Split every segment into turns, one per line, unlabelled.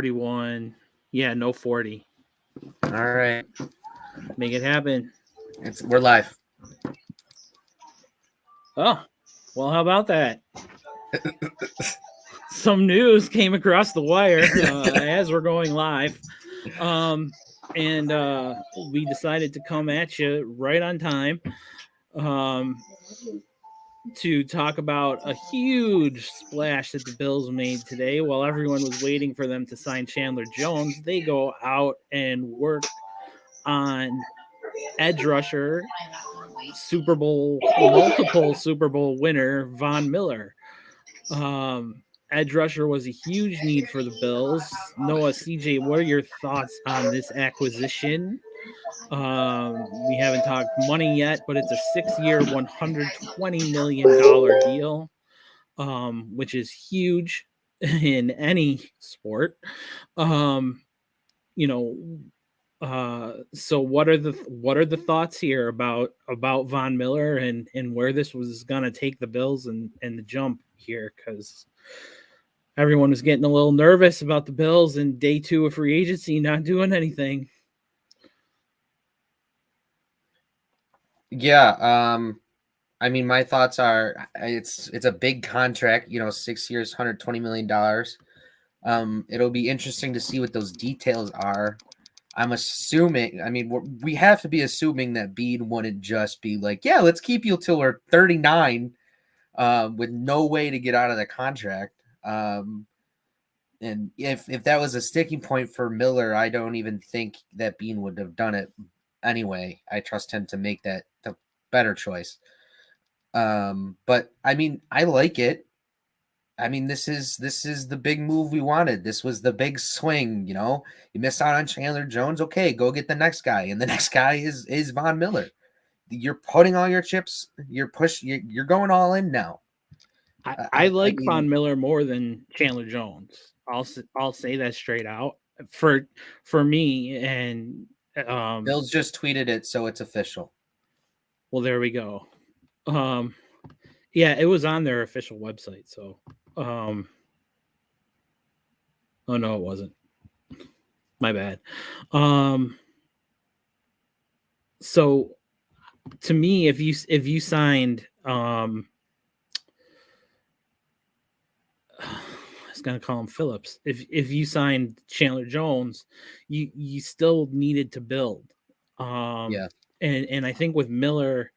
41. Yeah, no 40.
All right,
Make it happen.
we're live.
Oh, well, how about that? Some news came across the wire as we're going live. Um, and we decided to come at you right on time um, to talk about a huge splash that the Bills made today. While everyone was waiting for them to sign Chandler Jones, they go out and work on edge rusher, multiple Super Bowl winner Von Miller. Edge rusher was a huge need for the Bills. Noah, CJ, what are your thoughts on this acquisition? We haven't talked money yet, but it's a 6-year, $120 million deal, which is huge in any sport. Um, you know, so what are the thoughts here about Von Miller and where this was gonna take the Bills and the jump here? Because everyone was getting a little nervous about the Bills in day two of free agency not doing anything.
Yeah. I mean, my thoughts are it's a big contract. 6 years, $120 million. It'll be interesting to see what those details are. I'm assuming. I mean, we have to be assuming that Bean wouldn't just be like, yeah, let's keep you till we're 39, with no way to get out of the contract. And if that was a sticking point for Miller, I don't even think that Bean would have done it anyway. I trust him to make that the better choice. But I mean, I like it. I mean, this is the big move we wanted. This was the big swing. You missed out on Chandler Jones. Okay, go get the next guy, and the next guy is Von Miller. You're putting all your chips. You're going all in now.
I
I
like
mean,
Von Miller more than Chandler Jones. I'll say that straight out for me. And
Bills just tweeted it, so it's official.
well, there we go. Um, yeah, it was on their official website. So, oh no, it wasn't. My bad. Um, so to me, if you signed, I was gonna call him Phillips. If you signed Chandler Jones, you still needed to build. Um,
Yeah,
and I think with Miller,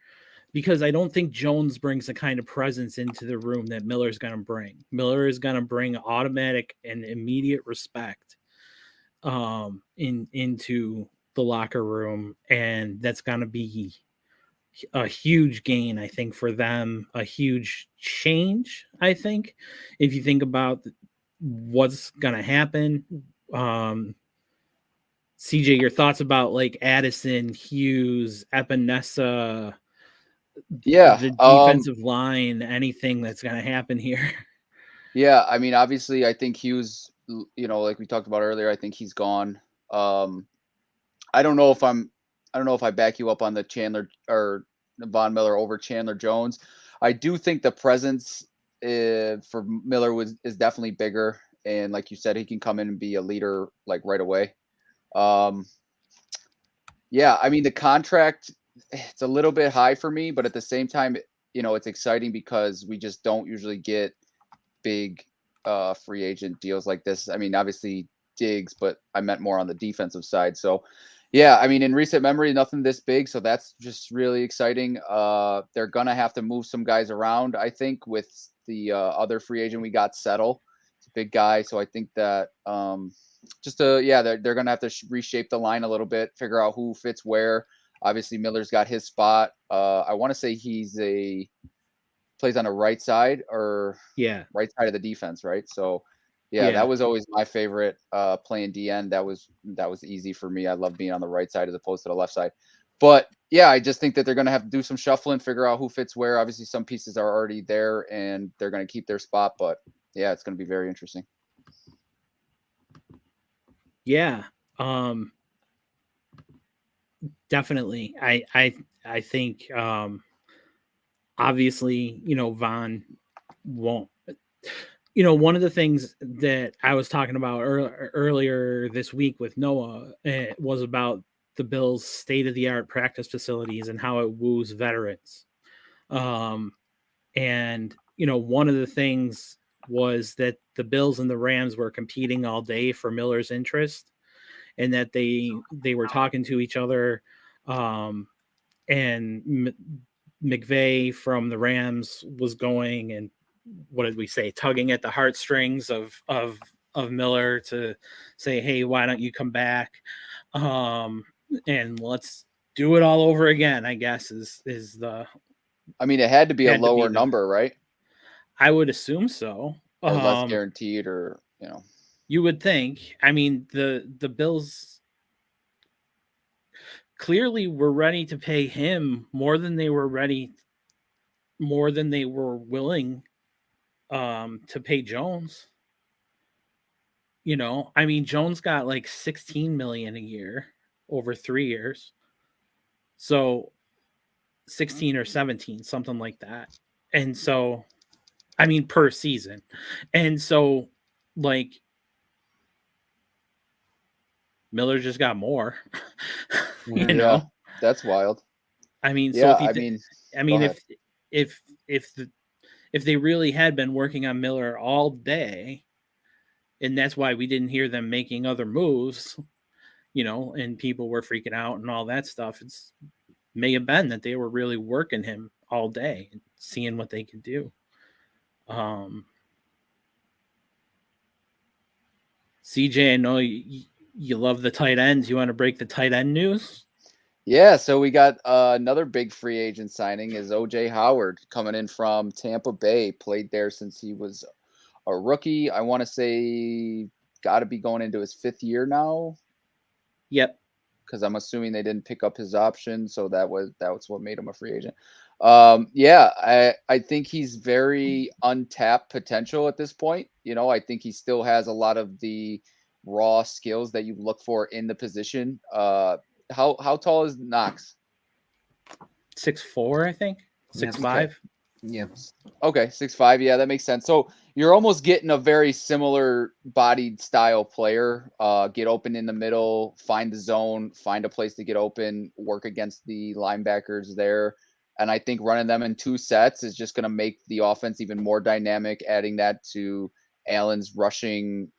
because I don't think Jones brings the kind of presence into the room that Miller's going to bring. Miller is going to bring automatic and immediate respect into the locker room, and that's going to be a huge gain, I think, for them, a huge change, I think, if you think about what's going to happen. Um, CJ, your thoughts about like Addison, Hughes, Epinesa,
Yeah.
the defensive line, anything that's going to happen here.
Yeah. I mean, obviously, I think Hughes, like we talked about earlier, I think he's gone. Um, I don't know if I'm, I don't know if I back you up on the Chandler or Von Miller over Chandler Jones. I do think the presence for Miller is definitely bigger, and like you said, he can come in and be a leader like right away. Um, yeah, I mean the contract, it's a little bit high for me, but at the same time, it's exciting because we just don't usually get big free agent deals like this. I mean, obviously Diggs, but I meant more on the defensive side. So, yeah, I mean, in recent memory, nothing this big. So that's just really exciting. They're gonna have to move some guys around, I think, with the other free agent we got Settle. It's a big guy, so I think that yeah, they're gonna have to reshape the line a little bit, figure out who fits where. Obviously, Miller's got his spot. I want to say plays on the right side or
Yeah.
right side of the defense, right? So, yeah, that
Yeah.
was always my favorite playing DN. That was easy for me. I love being on the right side as opposed to the left side. But yeah, I just think that they're going to have to do some shuffling, figure out who fits where. Obviously, some pieces are already there and they're going to keep their spot. But yeah, it's going to be very interesting.
Yeah. Um, definitely. I think obviously, Von won't one of the things that I was talking about earlier this week with Noah was about the Bills' state-of-the-art practice facilities and how it woos veterans. And one of the things was that the Bills and the Rams were competing all day for Miller's interest, and that they were talking to each other. And McVay from the Rams was going and, what did we say, tugging at the heartstrings of Miller to say, hey, why don't you come back? And let's do it all over again, I guess, is the.
I mean, it had to be a lower number, right?
I would assume so.
Or less guaranteed, or
you would think. I mean, the Bills clearly were ready to pay him more than they were willing to pay Jones. I mean, Jones got like $16 million a year over 3 years. So 16 or 17, something like that. And so, I mean, per season. And so, like, Miller just got more.
Yeah, that's wild.
I mean, so if they really had been working on Miller all day, and that's why we didn't hear them making other moves, and people were freaking out and all that stuff, it's may have been that they were really working him all day and seeing what they could do. CJ, I know you love the tight ends. You want to break the tight end news?
Yeah, so we got another big free agent signing is O.J. Howard coming in from Tampa Bay. Played there since he was a rookie. I want to say got to be going into his 5th year now.
Yep.
Because I'm assuming they didn't pick up his option, so that was what made him a free agent. I think he's very untapped potential at this point. I think he still has a lot of the raw skills that you look for in the position. How tall is Knox?
6'4", I think. 6'5".
Yeah.
Okay, 6'5". Yeah, that makes sense. So you're almost getting a very similar bodied style player. Get open in the middle, find the zone, find a place to get open, work against the linebackers there. And I think running them in 2 sets is just going to make the offense even more dynamic, adding that to Allen's rushing,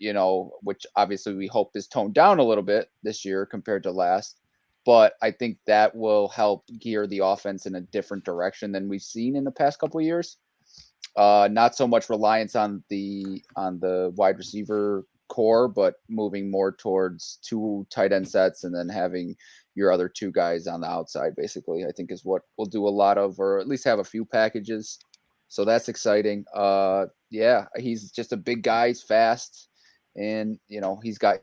which obviously we hope is toned down a little bit this year compared to last. But I think that will help gear the offense in a different direction than we've seen in the past couple of years. Not so much reliance on the wide receiver core, but moving more towards 2 tight end sets and then having your other 2 guys on the outside, basically, I think is what we'll do a lot of, or at least have a few packages. So that's exciting. Yeah, he's just a big guy. He's fast. And he's got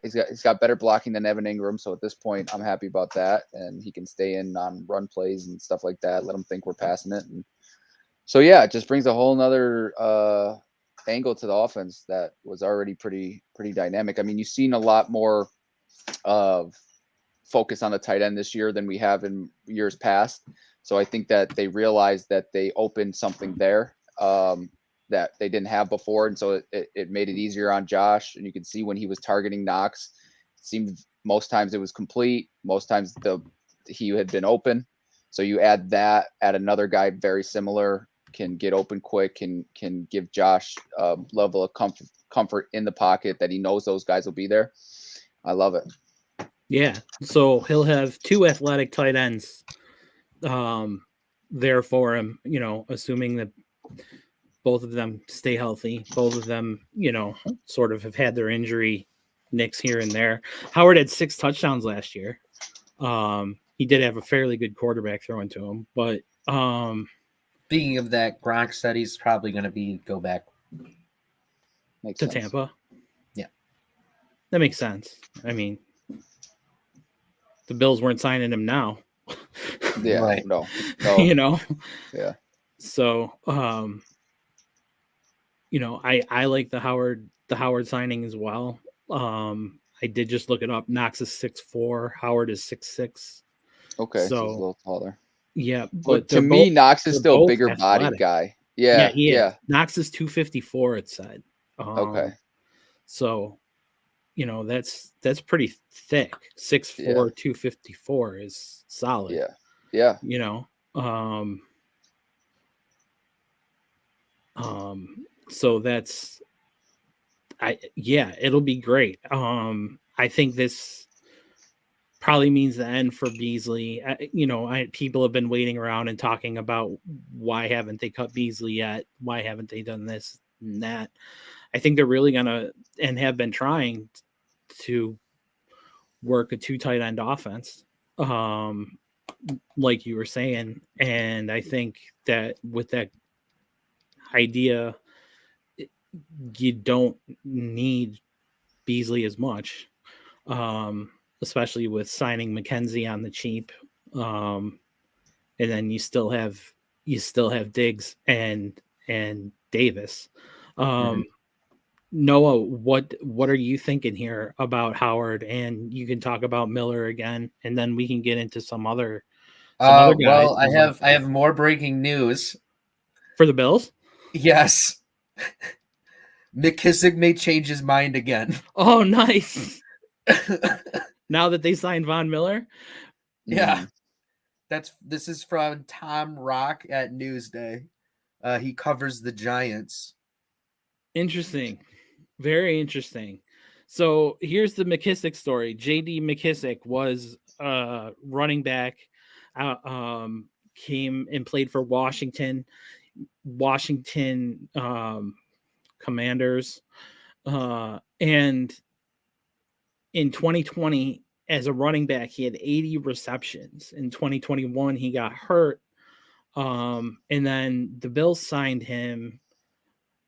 better blocking than Evan Ingram. So at this point, I'm happy about that, and he can stay in on run plays and stuff like that. Let him think we're passing it, and so yeah, it just brings a whole nother angle to the offense that was already pretty dynamic. I mean, you've seen a lot more of focus on the tight end this year than we have in years past. So I think that they realized that they opened something there. That they didn't have before. And so it made it easier on Josh. And you can see when he was targeting Knox, it seemed most times it was complete. Most times he had been open. So you add another guy very similar, can get open quick, can give Josh a level of comfort in the pocket that he knows those guys will be there. I love it.
Yeah. So he'll have 2 athletic tight ends there for him, assuming that both of them stay healthy. Both of them, sort of have had their injury nicks here and there. Howard had 6 touchdowns last year. He did have a fairly good quarterback throwing to him, but
speaking of that, Gronk said he's probably going to go back
to Tampa.
Yeah,
that makes sense. I mean, the Bills weren't signing him now.
Yeah, right. No.
Yeah. So, I like the Howard signing as well. I did just look it up. Knox is 6'4", Howard is 6'6".
Okay, so he's a little taller.
Yeah,
but to me, Knox is still a bigger body guy. Yeah.
Knox is 254. It said.
Okay.
So, that's pretty thick. 6'4", 254 is solid.
Yeah. Yeah.
So it'll be great. I think this probably means the end for Beasley. People have been waiting around and talking about why haven't they cut Beasley yet? Why haven't they done this and that? I think they're really gonna and have been trying to work a 2 tight end offense, like you were saying. And I think that with that idea, you don't need Beasley as much, especially with signing McKenzie on the cheap. And then you still have Diggs and Davis. Noah, what are you thinking here about Howard? And you can talk about Miller again, and then we can get into some other guys.
Well, I have more breaking news
for the Bills.
Yes, McKissick may change his mind again.
Oh, nice! Now that they signed Von Miller,
yeah, this is from Tom Rock at Newsday. He covers the Giants.
Interesting. Very interesting. So here's the McKissick story. J.D. McKissick was running back, came and played for Washington Commanders, and in 2020 as a running back he had 80 receptions. In 2021 he got hurt, and then the Bills signed him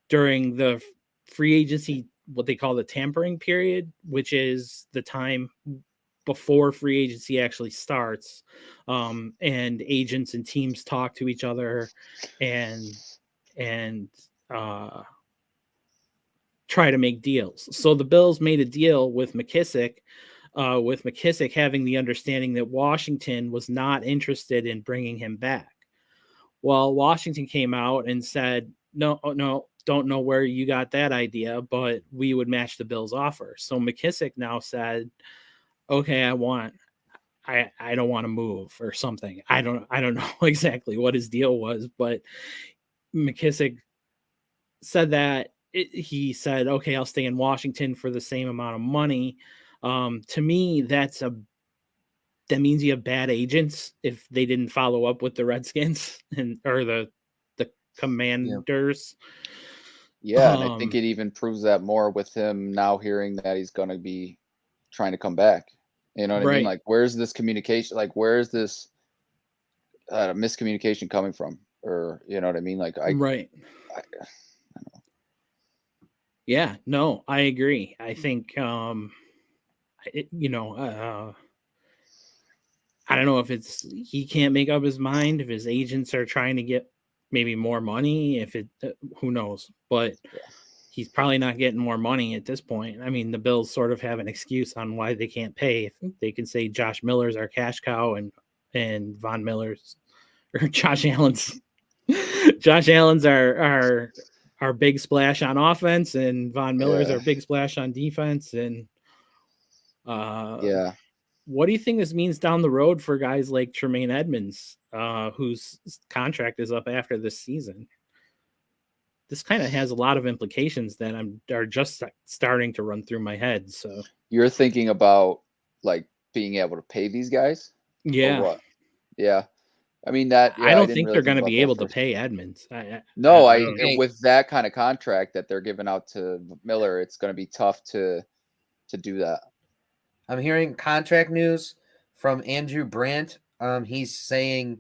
during the free agency, what they call the tampering period, which is the time before free agency actually starts, and agents and teams talk to each other and try to make deals. So the Bills made a deal with McKissick having the understanding that Washington was not interested in bringing him back. Well, Washington came out and said, no, don't know where you got that idea, but we would match the Bills' offer. So McKissick now said, okay, I don't want to move or something. I don't know exactly what his deal was, but McKissick said that he said, okay, I'll stay in Washington for the same amount of money. To me, that means you have bad agents if they didn't follow up with the Redskins or the Commanders.
Yeah, and I think it even proves that more with him now hearing that he's going to be trying to come back. You know what I mean? Like, where's this communication? Like, where's this miscommunication coming from? Or, you know what I mean? Like, I don't know.
Yeah, no, I agree. I think, I don't know if it's he can't make up his mind, if his agents are trying to get maybe more money, if it who knows, but he's probably not getting more money at this point. I mean, the Bills sort of have an excuse on why they can't pay. They can say Josh Miller's our cash cow and Von Miller's or Josh Allen's our big splash on offense, and Von Miller's our big splash on defense. And what do you think this means down the road for guys like Tremaine Edmonds, whose contract is up after this season? This kind of has a lot of implications that are just starting to run through my head. So
you're thinking about like being able to pay these guys?
Yeah.
Or what? Yeah. I mean that. Yeah,
I don't think they're going to be able to pay Edmonds.
With that kind of contract that they're giving out to Miller, it's going to be tough to do that.
I'm hearing contract news from Andrew Brandt. He's saying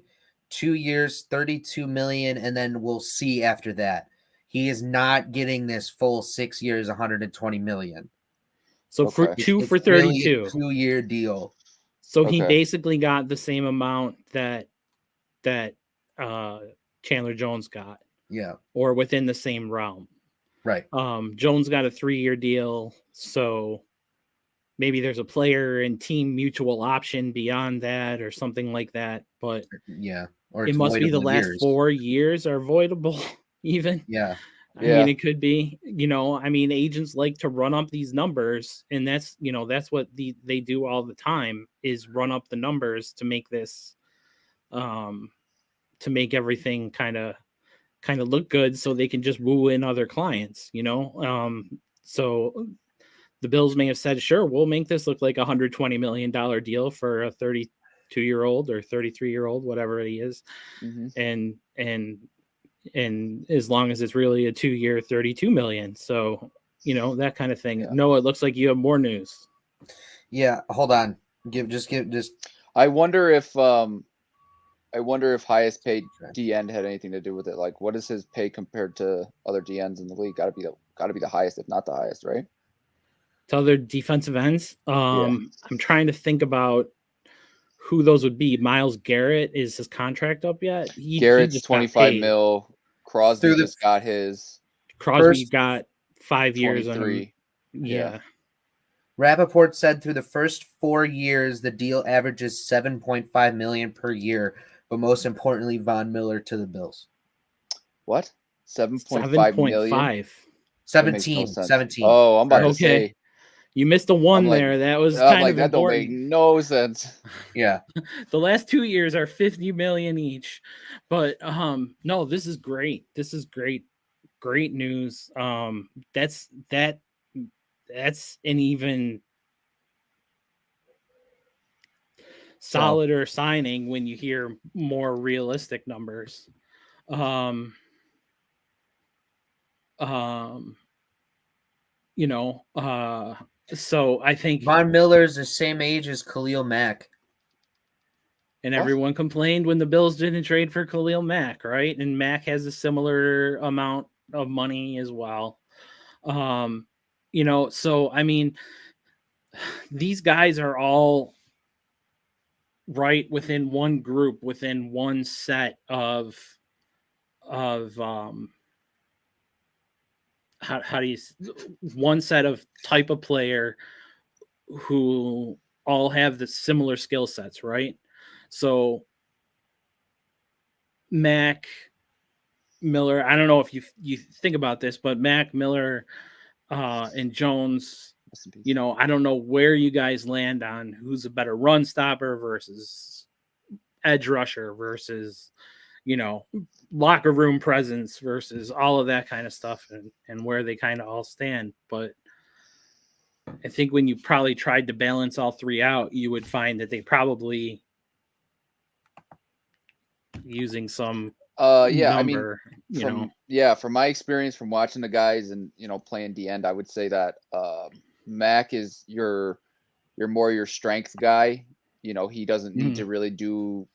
2 years, $32 million, and then we'll see after that. He is not getting this full 6 years, $120 million.
So for 32, really
2-year deal.
So he basically got the same amount that Chandler Jones got.
Yeah.
Or within the same realm.
Right.
Jones got a 3-year deal, so maybe there's a player and team mutual option beyond that or something like that. But
yeah, or
it must be the last 4 years are voidable even.
Yeah.
I mean, it could be, I mean, agents like to run up these numbers, and that's what they do all the time, is run up the numbers to make this, to make everything kind of look good, so they can just woo in other clients, so the Bills may have said, sure, we'll make this look like $120 million deal for a 32-year-old or 33-year-old, whatever he is. And as long as it's really a 2-year, $32 million. So, that kind of thing.
Yeah.
No, it looks like you have more news.
Yeah, hold on.
I wonder if highest paid DN had anything to do with it. Like, what is his pay compared to other DNs in the league? Got to be the highest, if not the highest, right?
To other defensive ends. I'm trying to think about who those would be. Miles Garrett, is his contract up yet?
Garrett's 25 mil. Crosby just got his.
Crosby got 5 years on him.
Yeah.
Rappaport said through the first 4 years, the deal averages $7.5 million per year, but most importantly, Von Miller to the Bills.
What? 7.5 million?
17.
No
17.
Oh, I'm about to say.
You missed a one there. That was kind of
that
important.
Don't make no sense.
Yeah.
The last 2 years are 50 million each. But no, this is great. This is great. Great news. That's an even solider signing when you hear more realistic numbers. So I think
Von Miller's the same age as Khalil Mack.
And everyone complained when the Bills didn't trade for Khalil Mack, right? And Mack has a similar amount of money as well. So I mean, these guys are all right within one group, within one set of how do you, one set of type of player who all have the similar skill sets, right? So Mack, Miller, I don't know if you think about this, but Mack, Miller, and Jones, I don't know where you guys land on who's a better run stopper versus edge rusher versus, locker room presence versus all of that kind of stuff, and where they kind of all stand. But I think when you probably tried to balance all three out, you would find that they probably using some number,
from my experience from watching the guys and playing the end, I would say that Mac is your more your strength guy. He doesn't need to really do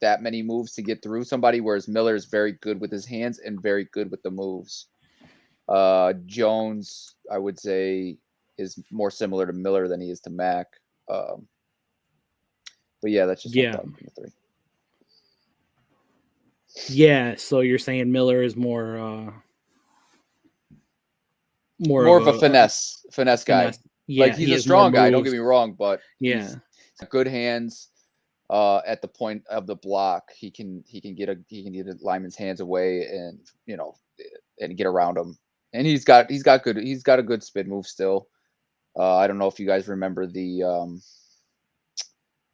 that many moves to get through somebody, whereas Miller is very good with his hands and very good with the moves. Jones, I would say, is more similar to Miller than he is to Mac. But yeah, that's just one thought from the three.
Yeah, so you're saying Miller is more of
a finesse guy. Yeah, like he's a strong guy, don't get me wrong, but he's good hands at the point of the block. He can get a lineman's hands away and and get around him. And he's got a good spin move still. I don't know if you guys remember the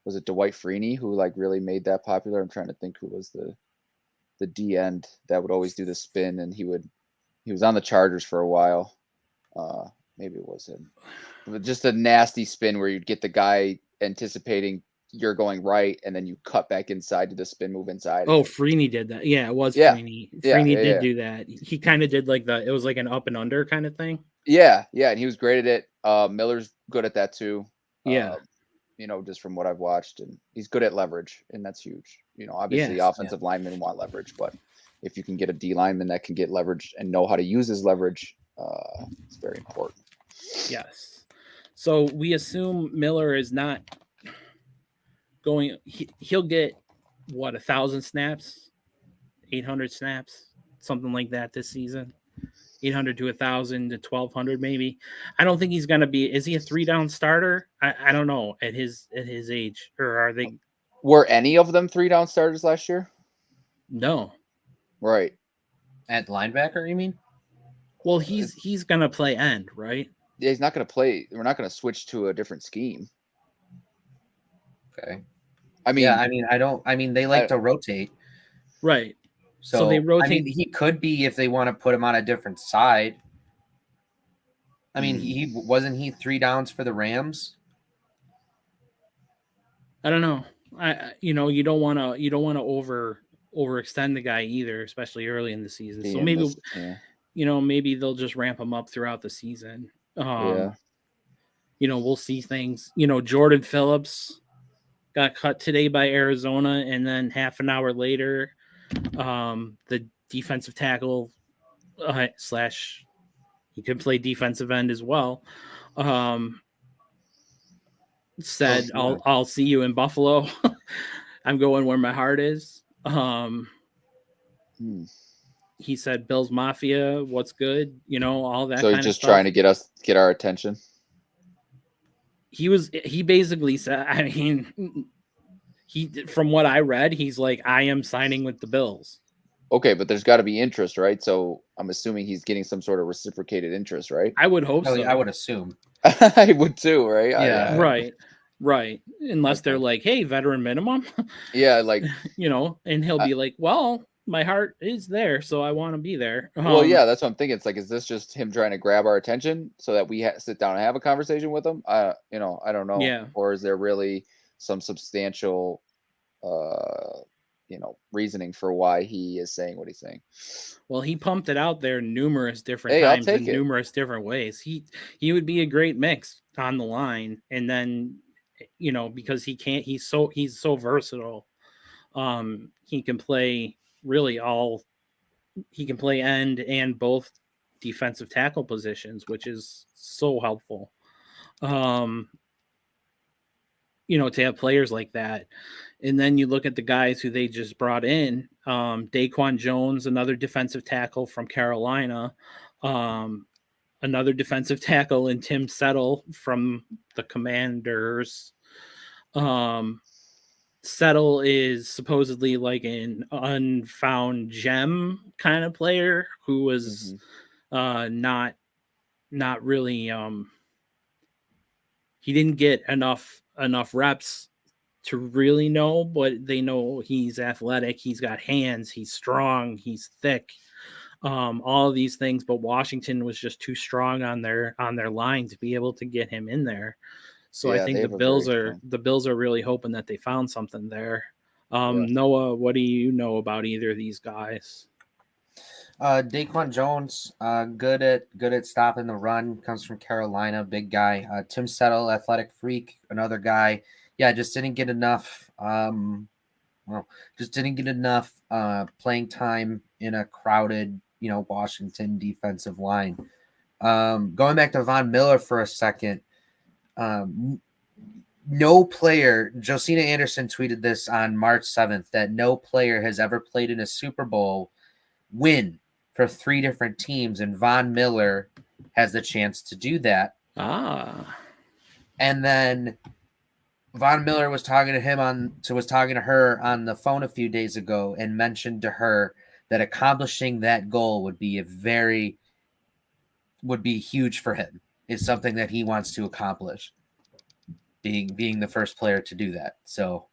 was it Dwight Freeney who really made that popular? I'm trying to think who was the D end that would always do the spin, and he was on the Chargers for a while. Maybe it was him. But just a nasty spin where you'd get the guy anticipating you're going right, and then you cut back inside to the spin move inside.
Oh, Freeney did that. Yeah, it was Freeney. Freeney did do that. He kind of did it was like an up and under kind of thing.
Yeah, and he was great at it. Miller's good at that too.
Yeah.
Just from what I've watched, and he's good at leverage, and that's huge. Obviously offensive linemen want leverage, but if you can get a D lineman that can get leverage and know how to use his leverage, it's very important.
Yes. So we assume Miller is not going. He'll get 1,000 snaps, 800 snaps, something like that this season. 800 to 1,000 to 1,200 maybe. I don't think he's going to be. Is he a 3-down starter? I don't know at his age, or are they?
Were any of them 3-down starters last year?
No.
Right.
At linebacker, you mean?
Well, he's gonna play end, right?
Yeah, he's not going to play. We're not going to switch to a different scheme.
Okay.
I mean,
Yeah, I mean, they like
I-
to rotate.
Right.
So,
So they
I mean,
rotate.
he could be if they want to put him on a different side. I mean,
Hmm.
he wasn't he 3 downs for the Rams?
I don't know. You know, you don't want to overextend the guy either, especially early in the season. So maybe
yeah.
maybe they'll just ramp him up throughout the season.
Yeah.
You know, we'll see things. You know, Jordan Phillips got cut today by Arizona, and then half an hour later, the defensive tackle slash he could play defensive end as well. Said,
Oh, yeah.
I'll see you in Buffalo. I'm going where my heart is. He said, Bills Mafia, what's good? You know, all that
So
kind
he's
of
just
stuff.
trying to get our attention.
He basically said, I mean, from what I read, he's like, I am signing with the Bills.
Okay, but there's got to be interest, right? So I'm assuming he's getting some sort of reciprocated interest, right?
I would hope so.
I would assume.
I would too, right?
Yeah.
Right. Unless they're like, hey, veteran minimum.
Yeah, like,
you know, and he'll be like, well, my heart is there, so I want to be there.
well, yeah, that's what I'm thinking. It's like, is this just him trying to grab our attention so that we sit down and have a conversation with him? I don't know.
Yeah.
Or is there really some substantial, reasoning for why he is saying what he's saying?
Well, he pumped it out there numerous different
Hey, I'll
times
take
in
it.
numerous different ways. He would be a great mix on the line, and then because he's so versatile. He can play really he can play end and both defensive tackle positions, which is so helpful. To have players like that. And then you look at the guys who they just brought in. Daquan Jones, another defensive tackle from Carolina. Another defensive tackle in Tim Settle from the Commanders. Settle is supposedly like an unfound gem kind of player who was not really he didn't get enough reps to really know, but they know he's athletic, he's got hands, he's strong, he's thick, all of these things. But Washington was just too strong on their line to be able to get him in there. So I think the Bills are really hoping that they found something there. Noah, what do you know about either of these guys?
Daquan Jones, good at stopping the run, comes from Carolina, big guy. Tim Settle, athletic freak, another guy. Yeah, just didn't get enough. Playing time in a crowded, Washington defensive line. Going back to Von Miller for a second. No player, Josina Anderson tweeted this on March 7th, that no player has ever played in a Super Bowl win for 3 different teams, and Von Miller has the chance to do that. And then Von Miller was talking to her on the phone a few days ago and mentioned to her that accomplishing that goal would be huge for him. It's something that he wants to accomplish. Being the first player to do that. So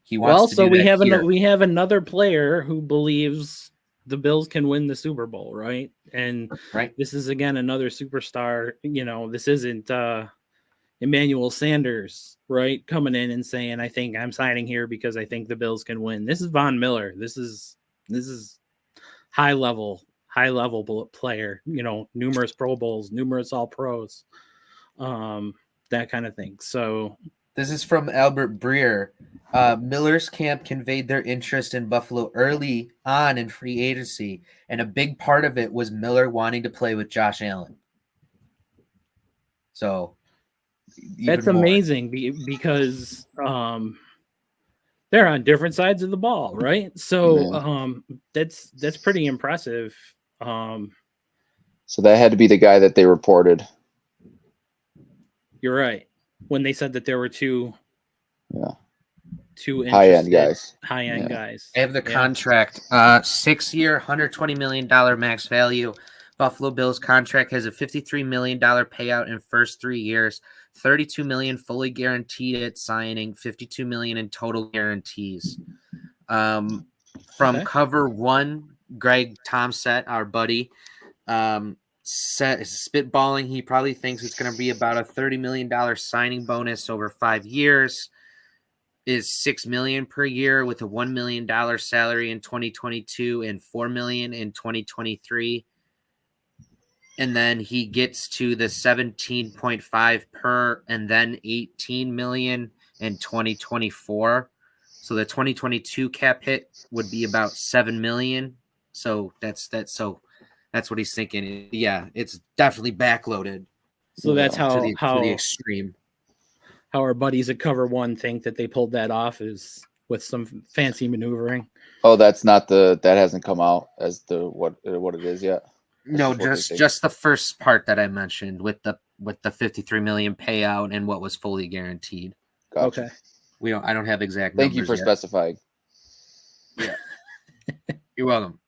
he wants to do that.
We have another player who believes the Bills can win the Super Bowl, right? And this is again another superstar. This isn't Emmanuel Sanders, right? Coming in and saying, I think I'm signing here because I think the Bills can win. This is Von Miller. This is high level player, numerous Pro Bowls, numerous All Pros, that kind of thing. So
this is from Albert Breer. Miller's camp conveyed their interest in Buffalo early on in free agency, and a big part of it was Miller wanting to play with Josh Allen. So
that's amazing because they're on different sides of the ball, right? So that's pretty impressive.
So that had to be the guy that they reported.
You're right. When they said that there were two
high-end guys.
Guys.
They have the contract, 6-year, $120 million max value, Buffalo Bills contract has a $53 million payout in first 3 years, $32 million fully guaranteed at signing, $52 million in total guarantees. From Cover One, Greg Tomset, our buddy, spitballing. He probably thinks it's going to be about a $30 million signing bonus over 5 years. Is $6 million per year with a $1 million salary in 2022 and $4 million in 2023. And then he gets to the 17.5 per and then 18 million in 2024. So the 2022 cap hit would be about 7 million. So that's what he's thinking. Yeah, it's definitely backloaded.
So that's
to the extreme.
How our buddies at Cover One think that they pulled that off is with some fancy maneuvering.
Oh, that's not that hasn't come out as to what it is yet.
No, just the first part that I mentioned with the 53 million payout and what was fully guaranteed.
Gotcha.
Okay.
I don't have exact
numbers. Thank you for
yet.
specifying.
Yeah. You're welcome.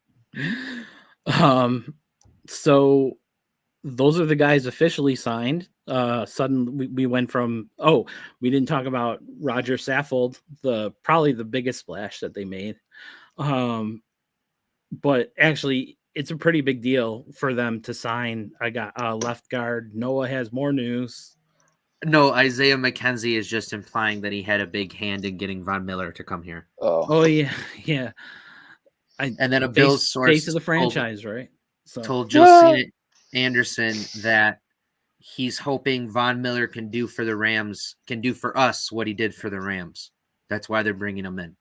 So those are the guys officially signed. Suddenly we went from we didn't talk about Roger Saffold, probably the biggest splash that they made. But actually it's a pretty big deal for them to sign. I got left guard. Noah has more news.
No, Isaiah McKenzie is just implying that he had a big hand in getting Von Miller to come here.
Oh yeah.
And then a Bills source
face of the franchise, right? So
told Josina Anderson that he's hoping Von Miller can do for us what he did for the Rams. That's why they're bringing him in.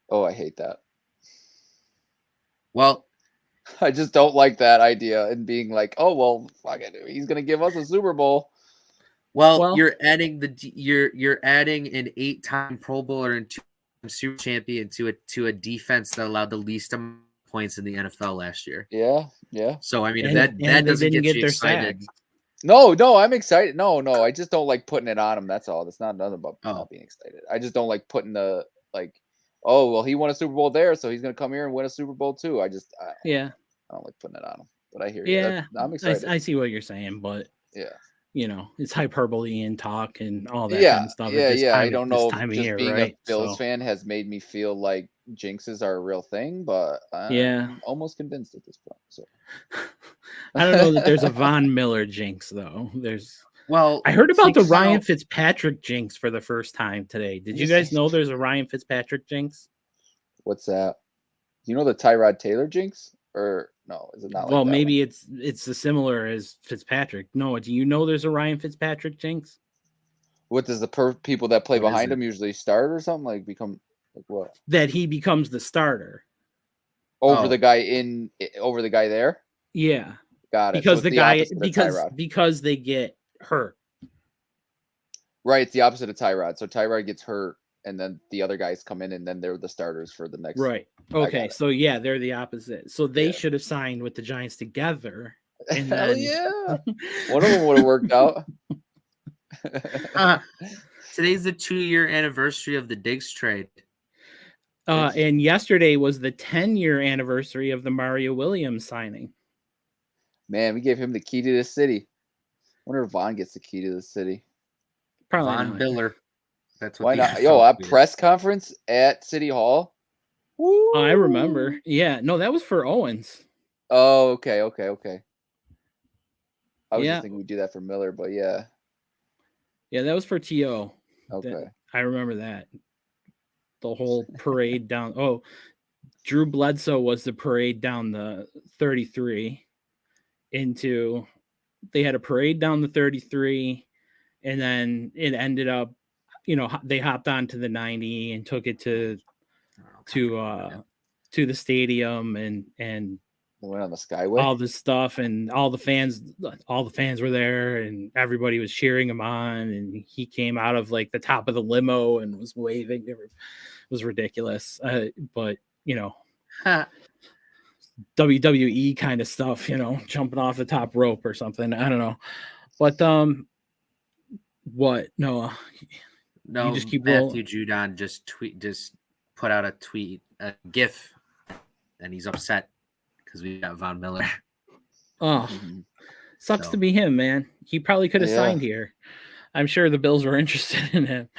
Oh, I hate that.
Well,
I just don't like that idea and being like, oh well, fuck it, he's gonna give us a Super Bowl.
Well, you're adding you're adding an 8-time Pro Bowler and 2-time Super Champion to a defense that allowed the least amount of points in the NFL last year.
Yeah.
So I mean, if that doesn't get you excited.
Sacks.
No, I'm excited. No, I just don't like putting it on him. That's all. That's not nothing about not being excited. I just don't like putting the oh well, he won a Super Bowl there, so he's gonna come here and win a Super Bowl too. I don't like putting it on him. But I hear you.
Yeah,
I'm excited.
I see what you're saying, but
yeah.
It's hyperbole and talk and all that kind of stuff.
Yeah. I don't know.
Time of
just
year,
being
right?
a Bills fan has made me feel like jinxes are a real thing, but I'm almost convinced at this point. So
I don't know that there's a Von Miller jinx though. I heard about the Ryan Fitzpatrick jinx for the first time today. Did you guys know there's a Ryan Fitzpatrick jinx?
What's that? Do you know the Tyrod Taylor jinx? Or no, is it not?
Well, maybe it's as similar as Fitzpatrick. No, do you know there's a Ryan Fitzpatrick jinx?
What does the people that play behind him usually start or something? Like become like what?
That he becomes the starter
over the guy there.
Yeah,
got it.
Because the guy because they get hurt.
Right, it's the opposite of Tyrod. So Tyrod gets hurt, and then the other guys come in, and then they're the starters for the next.
Right. Okay. So yeah, they're the opposite. So they should have signed with the Giants together. And
Hell yeah! One of them would have worked out.
Today's the 2-year anniversary of the Diggs trade.
And yesterday was the 10-year anniversary of the Mario Williams signing.
Man, we gave him the key to the city. Wonder if Vaughn gets the key to the city.
Probably
Von Miller. That's what.
Why not? Yo, a press conference at City Hall.
Woo! I remember. Yeah, no, that was for Owens.
Oh, okay. I was just thinking we'd do that for Miller, but yeah.
Yeah, that was for T.O.
Okay.
I remember that. The whole parade down. Oh, Drew Bledsoe was the parade down the 33 into. They had a parade down the 33, and then it ended up, they hopped onto the 90 and took it to the stadium and
they went on the Skyway.
All this stuff, and all the fans were there, and everybody was cheering him on, and he came out of like the top of the limo and was waving. It was ridiculous, but WWE kind of stuff, jumping off the top rope or something. I don't know, but what? No,
you just keep Matthew Judon just put out a GIF, and he's upset because we got Von Miller.
Oh, sucks
So.
to be him, man. He probably could have
Yeah.
signed here. I'm sure the Bills were interested in him.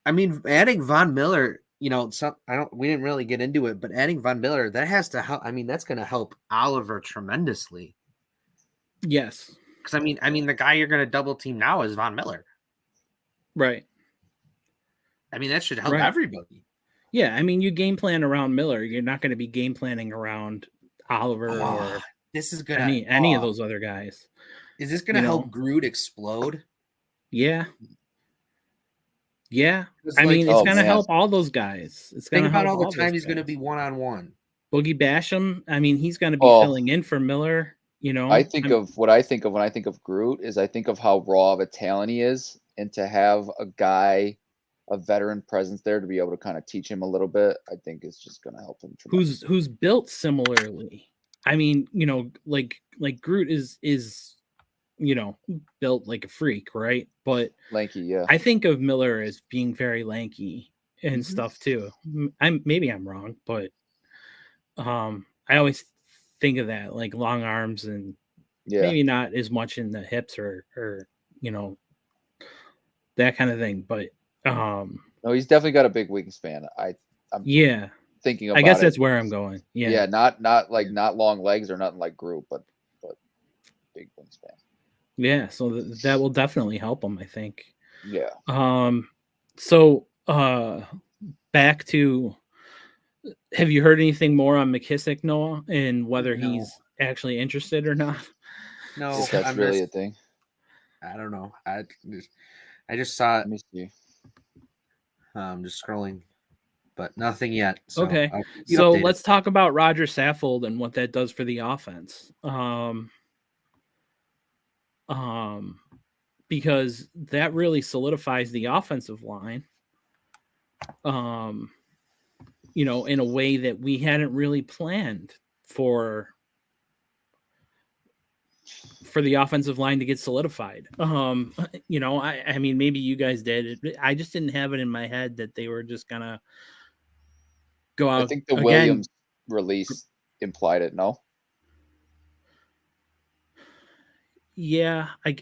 I mean, adding Von Miller, we didn't really get into it, but adding Von Miller, that has to help. I mean, that's going to help Oliver tremendously.
Yes.
Because I mean, the guy you're going to double team now is Von Miller.
Right.
I mean, that should help everybody.
Yeah, I mean, you game plan around Miller. You're not going to be game planning around Oliver or
this is gonna
any of those other guys.
Is this going to help Groot explode?
Yeah. Yeah. I mean, it's going to help all those guys. It's going to help
all the time he's going to be one-on-one.
Boogie Basham, I mean, he's going to be filling in for Miller,
I think of what I think of when I think of Groot is I think of how raw of a talent he is, and to have a guy, a veteran presence there to be able to kind of teach him a little bit, I think is just going to help him tremendously.
Who's built similarly. I mean, like Groot is built like a freak, right? But
lanky, yeah.
I think of Miller as being very lanky and stuff too. Maybe I'm wrong, but I always think of that, like long arms and maybe not as much in the hips or that kind of thing. But
no, he's definitely got a big wingspan. I'm thinking about
I guess that's where I'm going. Yeah,
not long legs or nothing like Groot, but big wingspan.
Yeah, so that will definitely help him, I think.
Yeah.
So back to, have you heard anything more on McKissick, Noah, and whether he's actually interested or not?
No,
that's really a thing.
I don't know. I just saw it.
Let me see.
I'm just scrolling, but nothing yet. So
okay, so let's talk about Roger Saffold and what that does for the offense. Because that really solidifies the offensive line. In a way that we hadn't really planned for the offensive line to get solidified. I mean, maybe you guys did. I just didn't have it in my head that they were just gonna go out.
I think the Williams release implied it. No.
Yeah, I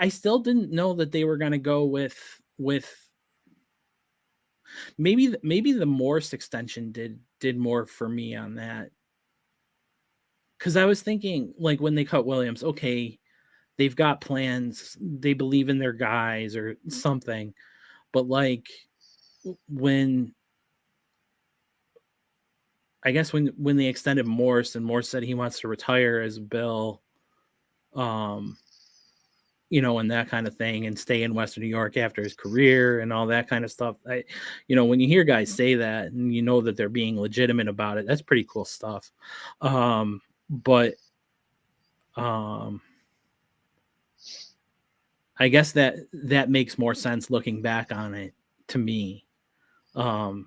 still didn't know that they were gonna go with maybe the Morse extension did more for me on that. Because I was thinking, like, when they cut Williams, okay, they've got plans, they believe in their guys or something. But like when they extended Morse and Morse said he wants to retire as Bill, and that kind of thing, and stay in Western New York after his career and all that kind of stuff. When you hear guys say that and you know that they're being legitimate about it, that's pretty cool stuff. But I guess that makes more sense looking back on it to me. I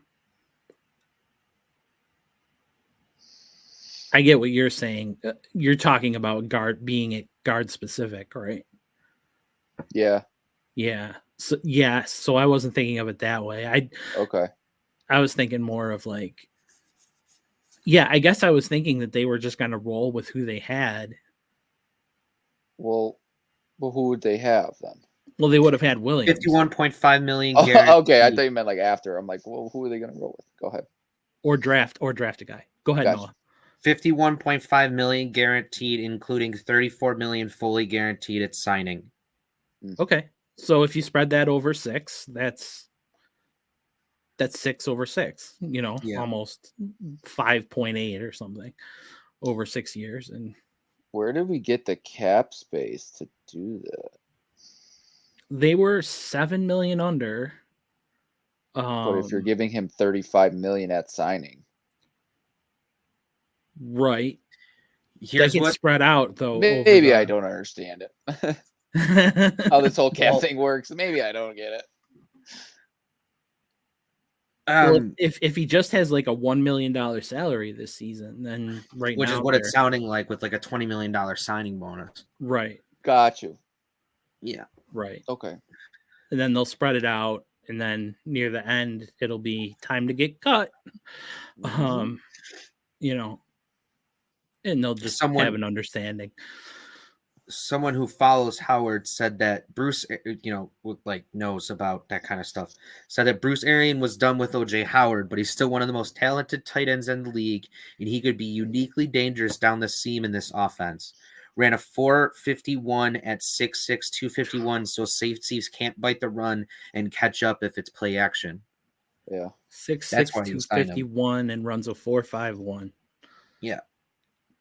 get what you're saying. You're talking about being at guard specific, right?
Yeah.
Yeah. So I wasn't thinking of it that way. I was thinking more of like, I guess I was thinking that they were just going to roll with who they had.
Well, who would they have then?
Well, they would have had Williams.
51.5 million.
Okay, I thought you meant like after. I'm like, well, who are they going to roll with? Go ahead.
Or draft a guy. Go ahead,
Gotcha.
Noah.
51.5 million guaranteed, including 34 million fully guaranteed at signing.
Okay, so if you spread that over 6, that's 6 over 6. Almost 5.8 or something over 6 years. And
where did we get the cap space to do that?
They were 7 million under.
But if you're giving him 35 million at signing,
right? That gets spread out though.
Maybe I don't understand it. How this whole cap thing works. Maybe I don't get it.
Well, if he just has like a $1 million salary this season, then
which is what it's sounding like, with like a $20 million signing bonus.
Right.
Got you.
Yeah.
Right.
Okay.
And then they'll spread it out, and then near the end, it'll be time to get cut. And they'll just have an understanding.
Someone who follows Howard said that Bruce, knows about that kind of stuff, said that Bruce Arian was done with OJ Howard, but he's still one of the most talented tight ends in the league, and he could be uniquely dangerous down the seam in this offense. Ran a 4.51 at 6'6", 251, so safeties can't bite the run and catch up if it's play action.
Yeah.
6'6", 251, and runs a 4.51.
Yeah.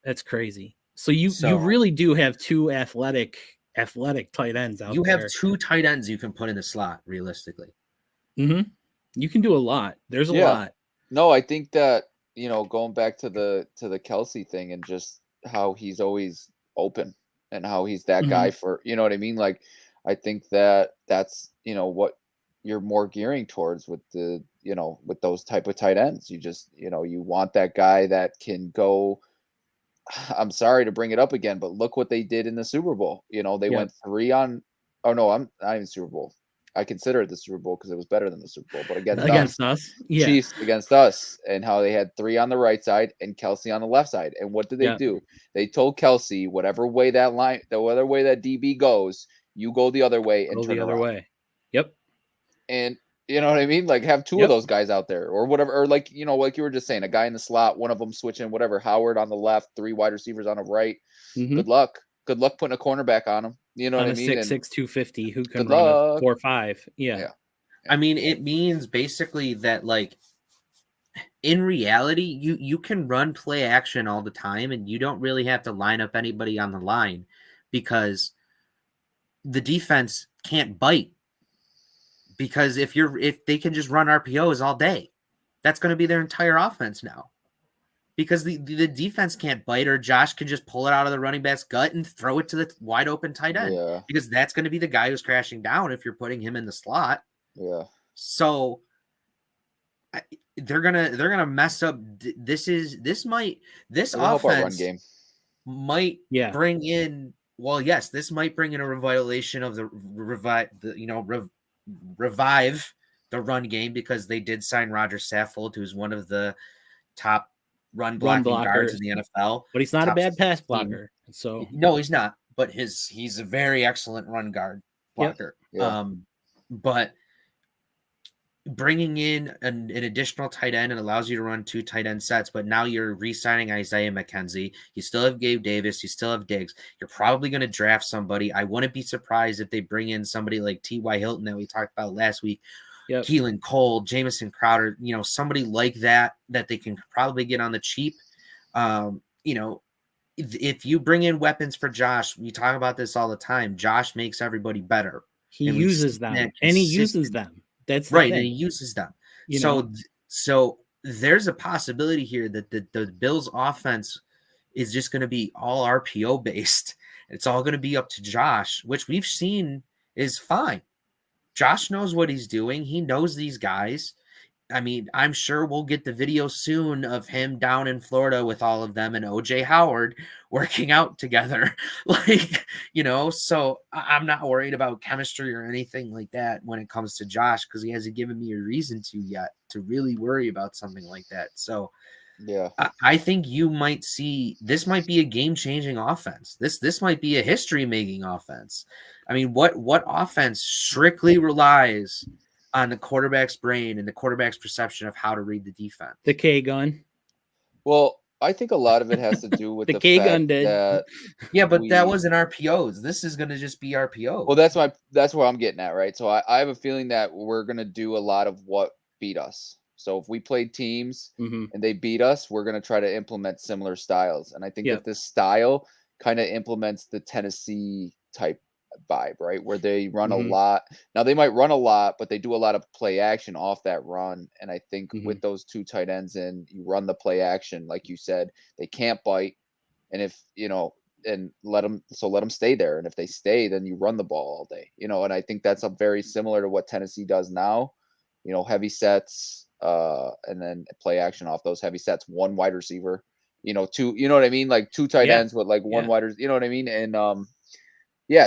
That's crazy. So you really do have two athletic tight ends out there.
You have two tight ends you can put in the slot, realistically.
Mm-hmm. You can do a lot. There's a lot.
No, I think that, going back to the Kelsey thing and just how he's always open and how he's that guy for, you know what I mean? Like, I think that's, what you're more gearing towards with with those type of tight ends. You just, you want that guy that can go. I'm sorry to bring it up again, but look what they did in the Super Bowl. They went 3 on. Oh no, I'm not even Super Bowl. I consider it the Super Bowl because it was better than the Super Bowl, but against us,
yeah.
Chiefs against us, and how they had 3 on the right side and Kelsey on the left side. And what did they do? They told Kelsey, whatever way that DB goes, you go the other way and turn around.
Way. Yep.
And you know what I mean? Like, have 2 of those guys out there or whatever, or like you were just saying, a guy in the slot, one of them switching, whatever. Howard on the left, 3 wide receivers on the right. Good luck putting a cornerback on him. You know what I mean?
6'6", 250 who can run a 4.5. Yeah.
I mean, it means basically that, like, in reality, you can run play action all the time, and you don't really have to line up anybody on the line because the defense can't bite. Because if they can just run RPOs all day, that's going to be their entire offense now. Because the defense can't bite, or Josh can just pull it out of the running back's gut and throw it to the wide open tight end.
Yeah.
Because that's going to be the guy who's crashing down if you're putting him in the slot.
Yeah.
So they're gonna mess up. This offense
run game
might bring in. Well, yes, this might bring in a revitalization of revive the run game, because they did sign Roger Saffold, who's one of the top run blocking guards in the NFL.
But he's not a bad pass blocker. So
no, he's not. But he's a very excellent run guard blocker.
Yeah.
But bringing in an additional tight end, it allows you to run 2 tight end sets, but now you're re-signing Isaiah McKenzie. You still have Gabe Davis. You still have Diggs. You're probably going to draft somebody. I wouldn't be surprised if they bring in somebody like T.Y. Hilton that we talked about last week, Keelan Cole, Jamison Crowder, somebody like that they can probably get on the cheap. If you bring in weapons for Josh, we talk about this all the time. Josh makes everybody better.
He uses them, and he uses them. That's
right, and he uses them. So there's a possibility here that the Bills' offense is just going to be all RPO based. It's all going to be up to Josh, which we've seen is fine. Josh knows what he's doing. He knows these guys. I mean, I'm sure we'll get the video soon of him down in Florida with all of them and OJ Howard working out together. So I'm not worried about chemistry or anything like that when it comes to Josh, because he hasn't given me a reason to yet to really worry about something like that. So
yeah,
I think you might see this might be a game-changing offense. This might be a history-making offense. I mean, what offense strictly relies on the quarterback's brain and the quarterback's perception of how to read the defense?
The K gun.
Well, I think a lot of it has to do with
the K gun did.
That wasn't RPOs. This is going to just be RPOs.
Well, that's where I'm getting at, right? So I have a feeling that we're going to do a lot of what beat us. So if we played teams and they beat us, we're going to try to implement similar styles. And I think that this style kind of implements the Tennessee type vibe, right? Where they run a lot. Now they might run a lot, but they do a lot of play action off that run. And I think with those 2 tight ends in, you run the play action, like you said, they can't bite. And if, and let them stay there. And if they stay, then you run the ball all day, and I think that's very similar to what Tennessee does now, heavy sets, and then play action off those heavy sets, 1 wide receiver, 2, you know what I mean? Like 2 tight ends with like 1 wide, you know what I mean? And,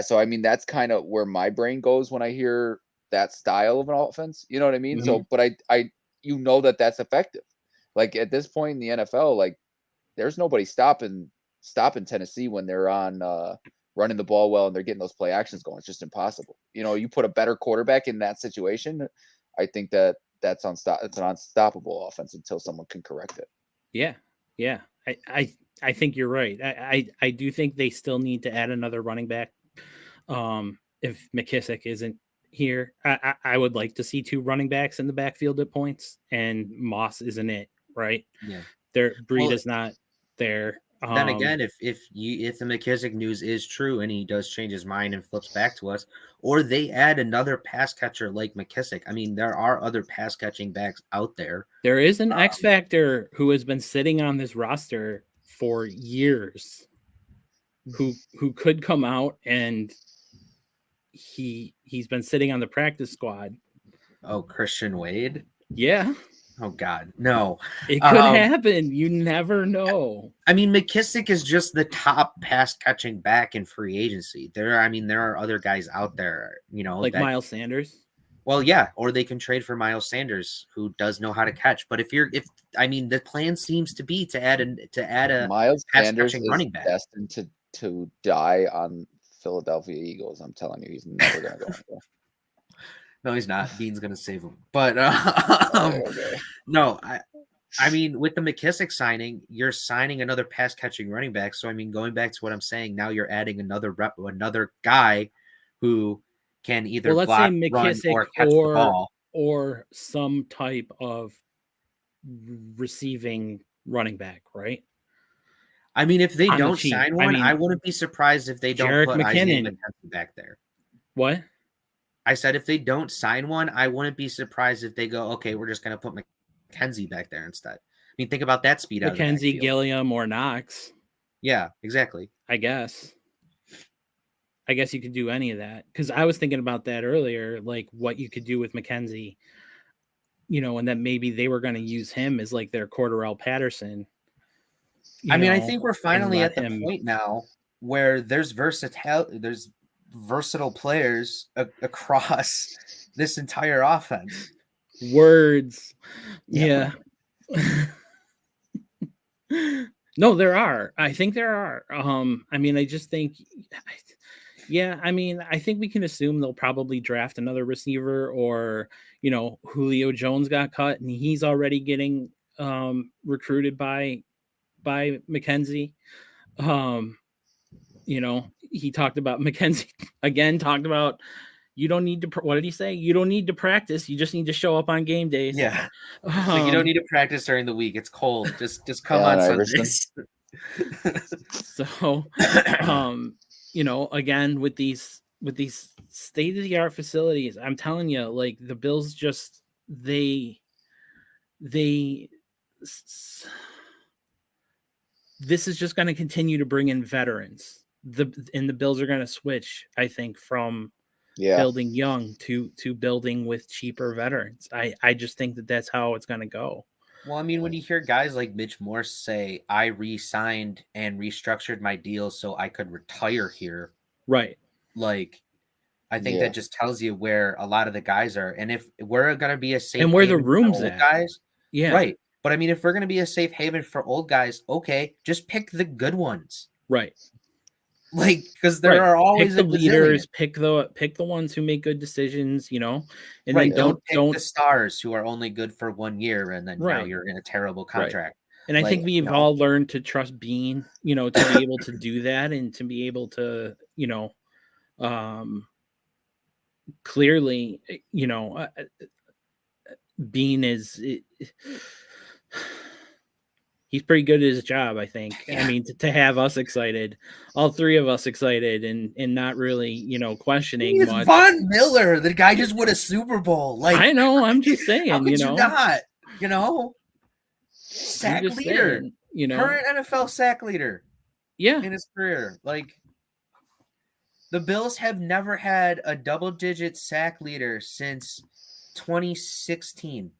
so I mean, that's kind of where my brain goes when I hear that style of an offense. You know what I mean? So, but I that's effective. Like at this point in the NFL, like there's nobody stopping stopping Tennessee when they're on running the ball well and they're getting those play actions going. It's just impossible. You put a better quarterback in that situation, I think it's an unstoppable offense until someone can correct it.
Yeah. I think you're right. I do think they still need to add another running back. If McKissick isn't here, I would like to see 2 running backs in the backfield at points, and Moss isn't it, right?
Yeah.
Breed not there.
Then again, if the McKissick news is true and he does change his mind and flips back to us, or they add another pass catcher like McKissick, I mean, there are other pass catching backs out there.
There is an X factor who has been sitting on this roster for years, who could come out, and he's been sitting on the practice squad.
Oh, Christian Wade?
Yeah.
Oh God, no.
It could happen. You never know.
I mean, McKissick is just the top pass catching back in free agency. There are other guys out there,
like Miles Sanders.
Well, yeah, or they can trade for Miles Sanders, who does know how to catch. But the plan seems to be to add a
Miles
pass
Sanders
catching
is
running back.
destined to die on Philadelphia Eagles. I'm telling you, he's never gonna go anywhere.
No, he's not. Bean's gonna save him. But
Okay.
no, I mean, with the McKissick signing, you're signing another pass catching running back. So I mean, going back to what I'm saying, now you're adding another guy who can either
let's
block,
say
run,
McKissick
or catch the ball,
or some type of receiving running back, right?
I mean, if they
On the
don't
cheap.
sign
I
one,
mean,
I wouldn't be surprised if they don't
Jerick
put Isaiah
McKinnon.
McKenzie back there.
What?
I said if they don't sign one, I wouldn't be surprised if they go, okay, we're just going to put McKenzie back there instead. I mean, think about that speed out of the
McKenzie,
backfield.
Gilliam, or Knox.
Yeah, exactly.
I guess you could do any of that, because I was thinking about that earlier, like what you could do with McKenzie, and that maybe they were going to use him as like their Cordarrelle Patterson.
I mean, I think we're finally at the point now where there's versatile players across this entire offense.
Words. Yeah. No, there are. I think there are. I mean, I just think, I mean, I think we can assume they'll probably draft another receiver, or, Julio Jones got cut and he's already getting recruited by McKenzie. He talked about McKenzie again, talked about, you don't need to, what did he say? You don't need to practice. You just need to show up on game days.
Yeah. So you don't need to practice during the week. It's cold. Just come on Sundays.
So, again, with these state-of-the-art facilities, I'm telling you, like, the Bills just, this is just going to continue to bring in veterans. The Bills are going to switch, I think, from building young to building with cheaper veterans. I just think that's how it's going to go.
Well, I mean, when you hear guys like Mitch Morse say, I re-signed and restructured my deal so I could retire here.
Right.
Like, I think that just tells you where a lot of the guys are. And if we're going to be a safe
and where the
haven
room's
for old
at.
guys.
Yeah.
Right. But I mean, if we're going to be a safe haven for old guys, okay, just pick the good ones.
Right.
Like, because there are always
pick the leaders, pick the ones who make good decisions, and then don't
pick the stars who are only good for 1 year and then now you're in a terrible contract.
Right. And I think we've all learned to trust Bean, to be able to do that and to be able to, clearly, Bean is. He's pretty good at his job, I think. Yeah. I mean, to have us excited, all three of us excited, and not really, questioning
much. Von Miller, the guy just won a Super Bowl. Like,
I know, I'm just saying,
how could you not, sack leader,
saying,
current NFL sack leader, in his career. Like, the Bills have never had a double-digit sack leader since 2016,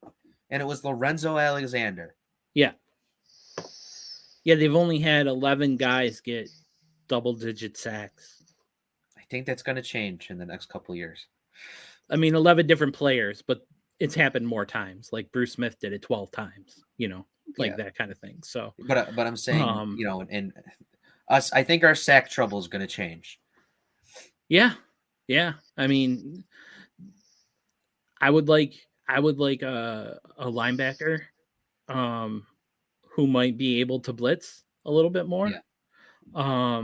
and it was Lorenzo Alexander.
Yeah. Yeah, they've only had 11 guys get double-digit sacks.
I think that's going to change in the next couple of years.
I mean, 11 different players, but it's happened more times. Like Bruce Smith did it 12 times, that kind of thing. So,
but I'm saying, and I think our sack trouble is going to change.
Yeah. I mean, I would like a linebacker who might be able to blitz a little bit more.
Yeah.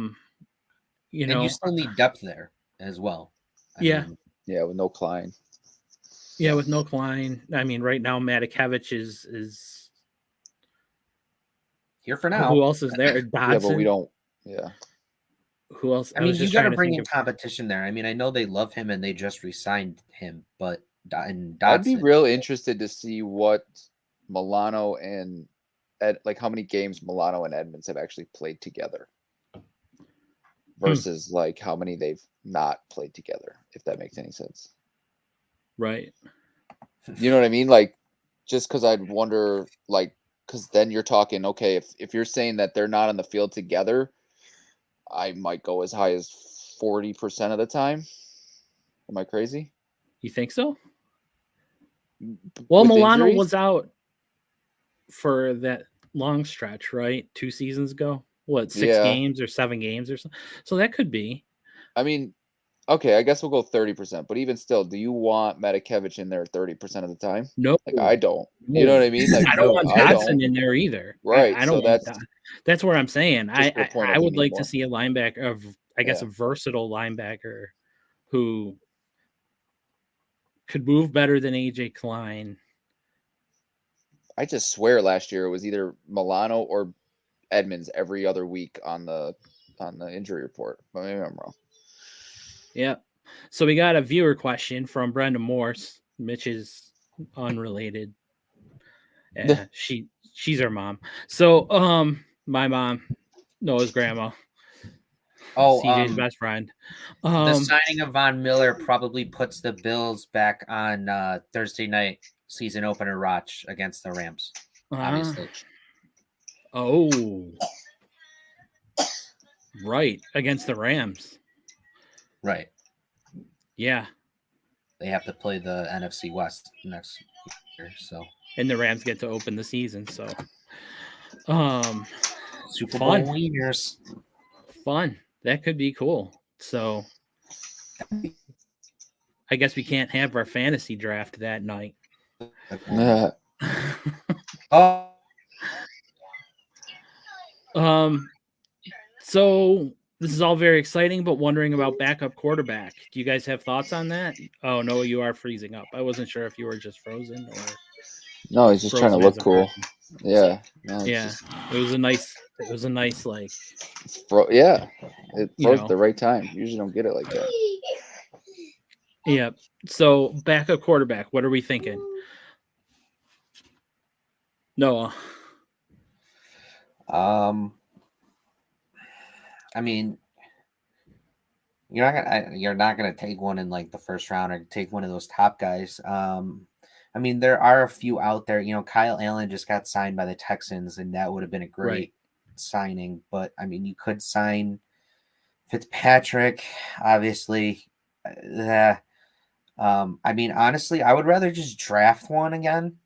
You
And
know,
you still need depth there as well. I mean,
Yeah, with no Klein.
Yeah, with no Klein. I mean, right now Matakevich is
here for now.
Who else is there? Dodson.
Yeah, but we don't. Yeah.
Who else?
I mean, you got to bring in competition there. I mean, I know they love him and they just re-signed him, but and Dotson,
I'd be real interested to see what Milano and like how many games Milano and Edmonds have actually played together versus like how many they've not played together, if that makes any sense.
Right.
You know what I mean? Like, just because I'd wonder, like, because then you're talking, okay, if you're saying that they're not on the field together, I might go as high as 40% of the time. Am I crazy?
You think so? Well,
With
Milano
injuries?
was out for that long stretch, right? 2 seasons ago. What, 6 games or 7 games or something? So that could be.
I mean, okay, I guess we'll go 30%. But even still, do you want Matakevich in there 30% of the time?
No.
Like, I don't. You know what I mean? Like,
I don't want Dodson in there either.
Right.
I don't want that's where I'm saying. I would like to see a linebacker of, I guess, a versatile linebacker who could move better than AJ Klein.
I just swear last year it was either Milano or Edmonds every other week on the injury report. But maybe I'm wrong.
Yeah. So we got a viewer question from Brenda Morse. Mitch is unrelated. She's her mom. So my mom, Noah's grandma. CJ's best friend.
The signing of Von Miller probably puts the Bills back on Thursday night season opener watch against the Rams. Obviously.
Oh. Right. Against the Rams.
Right.
Yeah.
They have to play the NFC West next year, so.
And the Rams get to open the season, so.
Super Bowl winners.
Fun. That could be cool. So I guess we can't have our fantasy draft that night. So this is all very exciting, but wondering about backup quarterback. Do you guys have thoughts on that? Oh no, you are freezing up. I wasn't sure if you were just frozen or.
No, he's just trying to look cool. Yeah.
No, it was a nice like.
It froze at the right time. You usually don't get it like that.
Yeah. So backup quarterback. What are we thinking? Noah.
I mean, you're not gonna take one in like the first round or take one of those top guys. I mean, there are a few out there. You know, Kyle Allen just got signed by the Texans, and that would have been a great signing. But I mean, you could sign Fitzpatrick, obviously. I mean, honestly, I would rather just draft one again.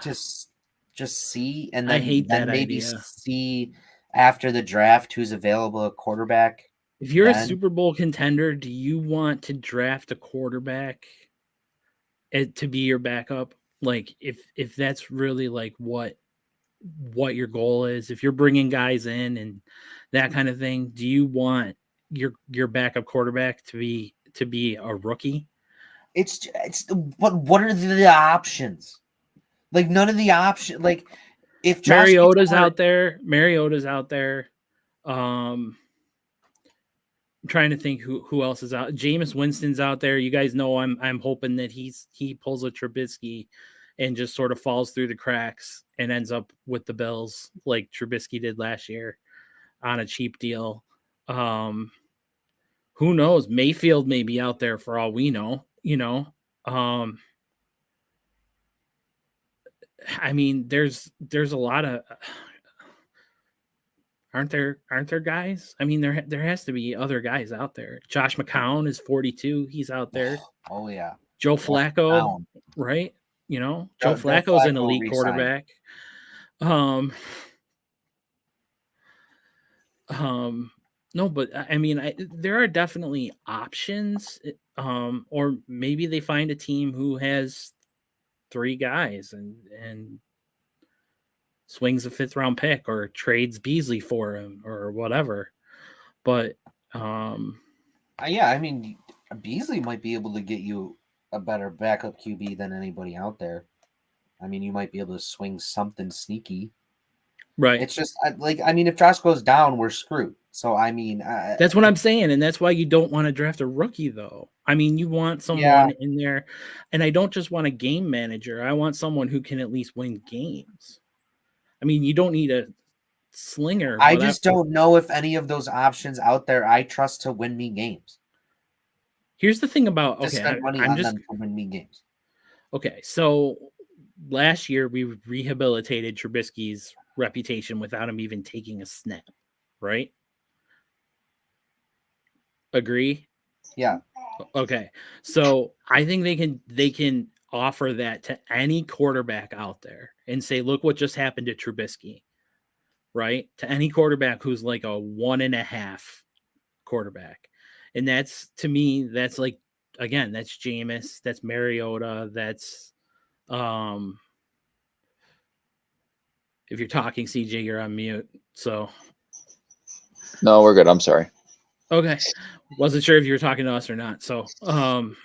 Just see, and then,
I hate that
maybe
idea.
See after the draft who's available at quarterback.
If you're a Super Bowl contender, do you want to draft a quarterback to be your backup? Like if that's really like what your goal is, if you're bringing guys in and that kind of thing, do you want your backup quarterback to be a rookie?
It's but what are the options? Like none of the options. Like if
Mariota's out there. I'm trying to think who else is out. Jameis Winston's out there. You guys know I'm hoping that he pulls a Trubisky and just sort of falls through the cracks and ends up with the Bills like Trubisky did last year on a cheap deal. Who knows? Mayfield may be out there for all we know, you know. I mean, there's a lot of aren't there guys? I mean, there has to be other guys out there. Josh McCown is 42. He's out there.
Oh yeah.
Joe Flacco, right? You know, Joe Flacco's an elite quarterback. No, but I mean, there are definitely options. Or maybe they find a team who has 3 guys and swings a 5th round pick or trades Beasley for him or whatever. But
Yeah, I mean, Beasley might be able to get you a better backup QB than anybody out there. I mean, you might be able to swing something sneaky.
right.
It's just I mean, if Josh goes down, we're screwed. So I mean,
That's what I'm saying, and that's why you don't want to draft a rookie, though. I mean, you want someone in there, and I don't just want a game manager. I want someone who can at least win games. I mean, you don't need a slinger.
I just don't know if any of those options out there I trust to win me games.
Here's the thing about
Just spend money on them to win me games.
Okay, so last year we rehabilitated Trubisky's reputation without him even taking a snap, right? Agree?
Yeah.
Okay. So I think they can offer that to any quarterback out there and say, look what just happened to Trubisky, right? To any quarterback who's like a 1.5 quarterback. And that's, to me, that's like, again, that's Jameis, that's Mariota, that's if you're talking CJ, you're on mute. So
No, we're good. I'm sorry.
okay. Wasn't sure if you were talking to us or not. So do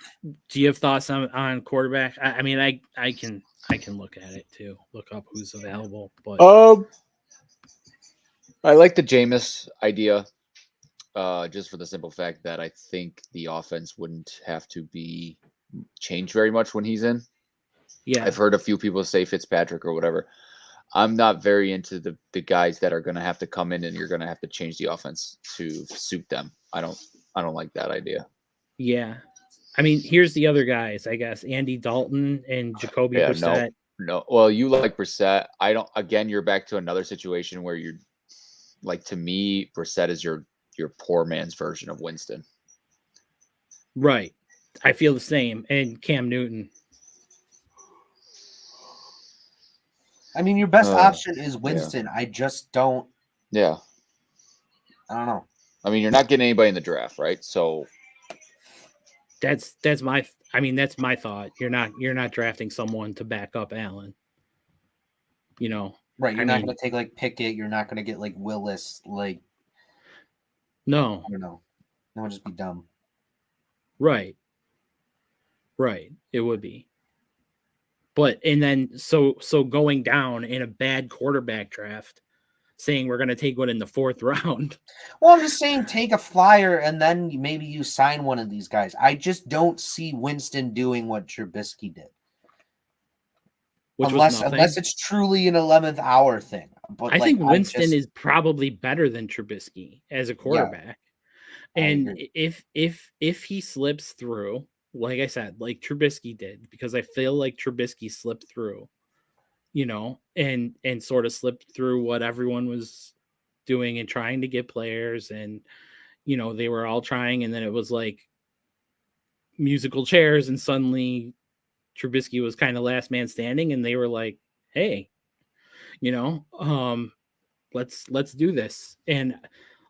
you have thoughts on quarterback? I mean, I can look at it too. Look up who's available. But
I like the Jameis idea. Just for the simple fact that I think the offense wouldn't have to be changed very much when he's in.
yeah,
I've heard a few people say Fitzpatrick or whatever. I'm not very into the guys that are going to have to come in and you're going to have to change the offense to suit them. I don't like that idea.
Yeah. I mean, here's the other guys, I guess. Andy Dalton and Jacoby Brissett.
No. Well, you like Brissett. I don't. Again, you're back to another situation where you're like, to me, Brissett is your poor man's version of Winston.
Right. I feel the same. And Cam Newton.
I mean, your best option is Winston.
Yeah.
I just don't.
Yeah.
I don't know.
I mean, you're not getting anybody in the draft, right? So
that's my thought. You're not drafting someone to back up Allen. You know.
Right. You're not going to take like Pickett. You're not going to get like Willis. Like,
no.
I don't know. That would just be dumb.
Right. It would be. But and then so going down in a bad quarterback draft, saying we're going to take one in the 4th round.
Well, I'm just saying take a flyer and then maybe you sign one of these guys. I just don't see Winston doing what Trubisky did. Unless it's truly an 11th hour thing. But
I think Winston is probably better than Trubisky as a quarterback. Yeah, and if he slips through, like I said, like Trubisky did, because I feel like Trubisky slipped through, you know, and sort of slipped through what everyone was doing and trying to get players, and you know, they were all trying, and then it was like musical chairs, and suddenly Trubisky was kind of last man standing, and they were like, hey, you know, let's do this. And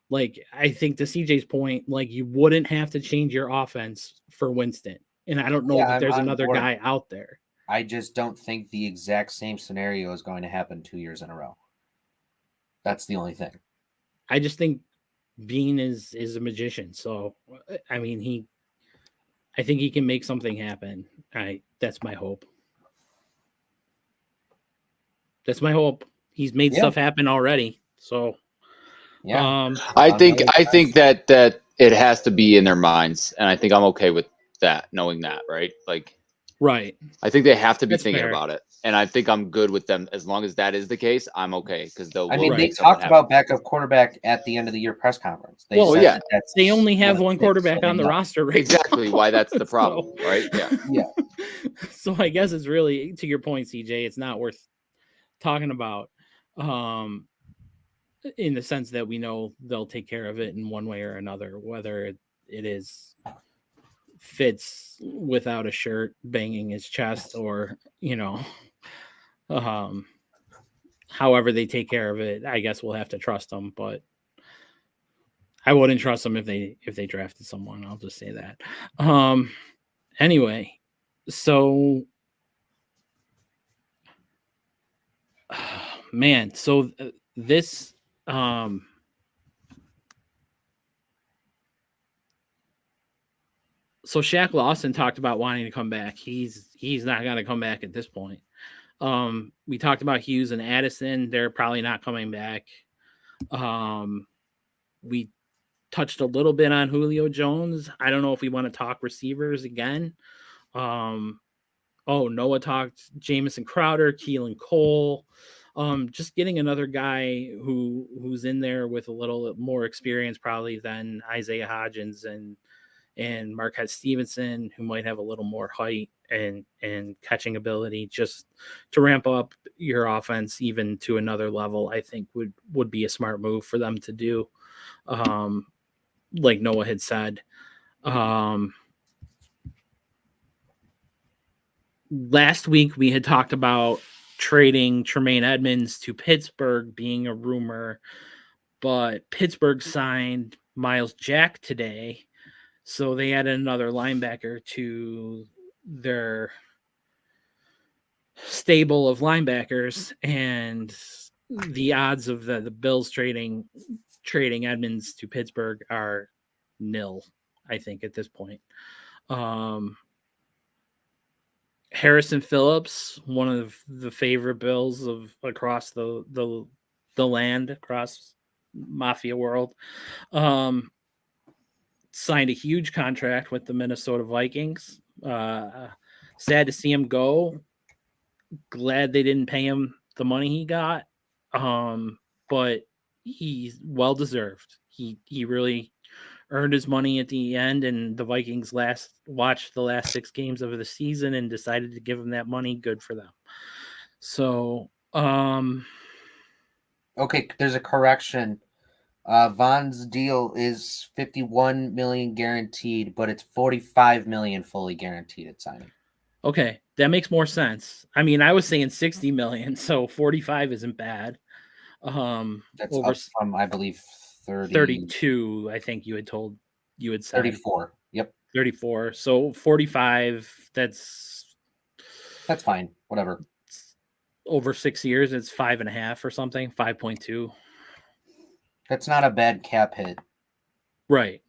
like, I think to CJ's point, like, you wouldn't have to change your offense for Winston. And I don't know that there's another guy out there.
I just don't think the exact same scenario is going to happen 2 years in a row. That's the only thing.
I just think Bean is a magician. So, I mean, I think he can make something happen. That's my hope. That's my hope. He's made stuff happen already. So,
yeah,
I think that it has to be in their minds, and I think I'm okay with that, knowing that, right? Like,
right.
I think they have to be thinking about it, and I think I'm good with them as long as that is the case. I'm okay because they'll.
I mean, they talked about backup quarterback at the end of the year press conference. They said
they only have one quarterback on the roster, right?
Exactly why that's the problem, right?
Yeah.
So I guess it's really, to your point, CJ, it's not worth talking about, in the sense that we know they'll take care of it in one way or another, whether it is Fitz without a shirt banging his chest, or, you know, however they take care of it. I guess we'll have to trust them, but I wouldn't trust them if they drafted someone. I'll just say that. Anyway, so man, so this so Shaq Lawson talked about wanting to come back. He's not going to come back at this point. We talked about Hughes and Addison. They're probably not coming back. We touched a little bit on Julio Jones. I don't know if we want to talk receivers again. Noah talked Jamison Crowder, Keelan Cole. Just getting another guy who's in there with a little more experience probably than Isaiah Hodgins and Marquette Stevenson, who might have a little more height and catching ability, just to ramp up your offense even to another level, I think would be a smart move for them to do. Like Noah had said. Last week we had talked about trading Tremaine Edmonds to Pittsburgh being a rumor, but Pittsburgh signed Miles Jack today. So they added another linebacker to their stable of linebackers, and the odds of the Bills trading Edmonds to Pittsburgh are nil, I think, at this point. Harrison Phillips, one of the favorite Bills of across the land, across Mafia world, signed a huge contract with the Minnesota Vikings. Sad to see him go. Glad they didn't pay him the money he got, but he's well deserved. He really earned his money at the end, and the Vikings watched the last 6 games of the season and decided to give him that money. Good for them. So,
okay, there's a correction. Von's deal is $51 million guaranteed, but it's $45 million fully guaranteed at signing.
Okay, that makes more sense. I mean, I was saying 60 million, so 45 isn't bad.
That's up from, I believe,
32, I think you had said.
34. Yep.
34. So 45, that's
fine. Whatever.
Over 6 years, it's 5.5 or something, 5.2.
That's not a bad cap hit.
Right.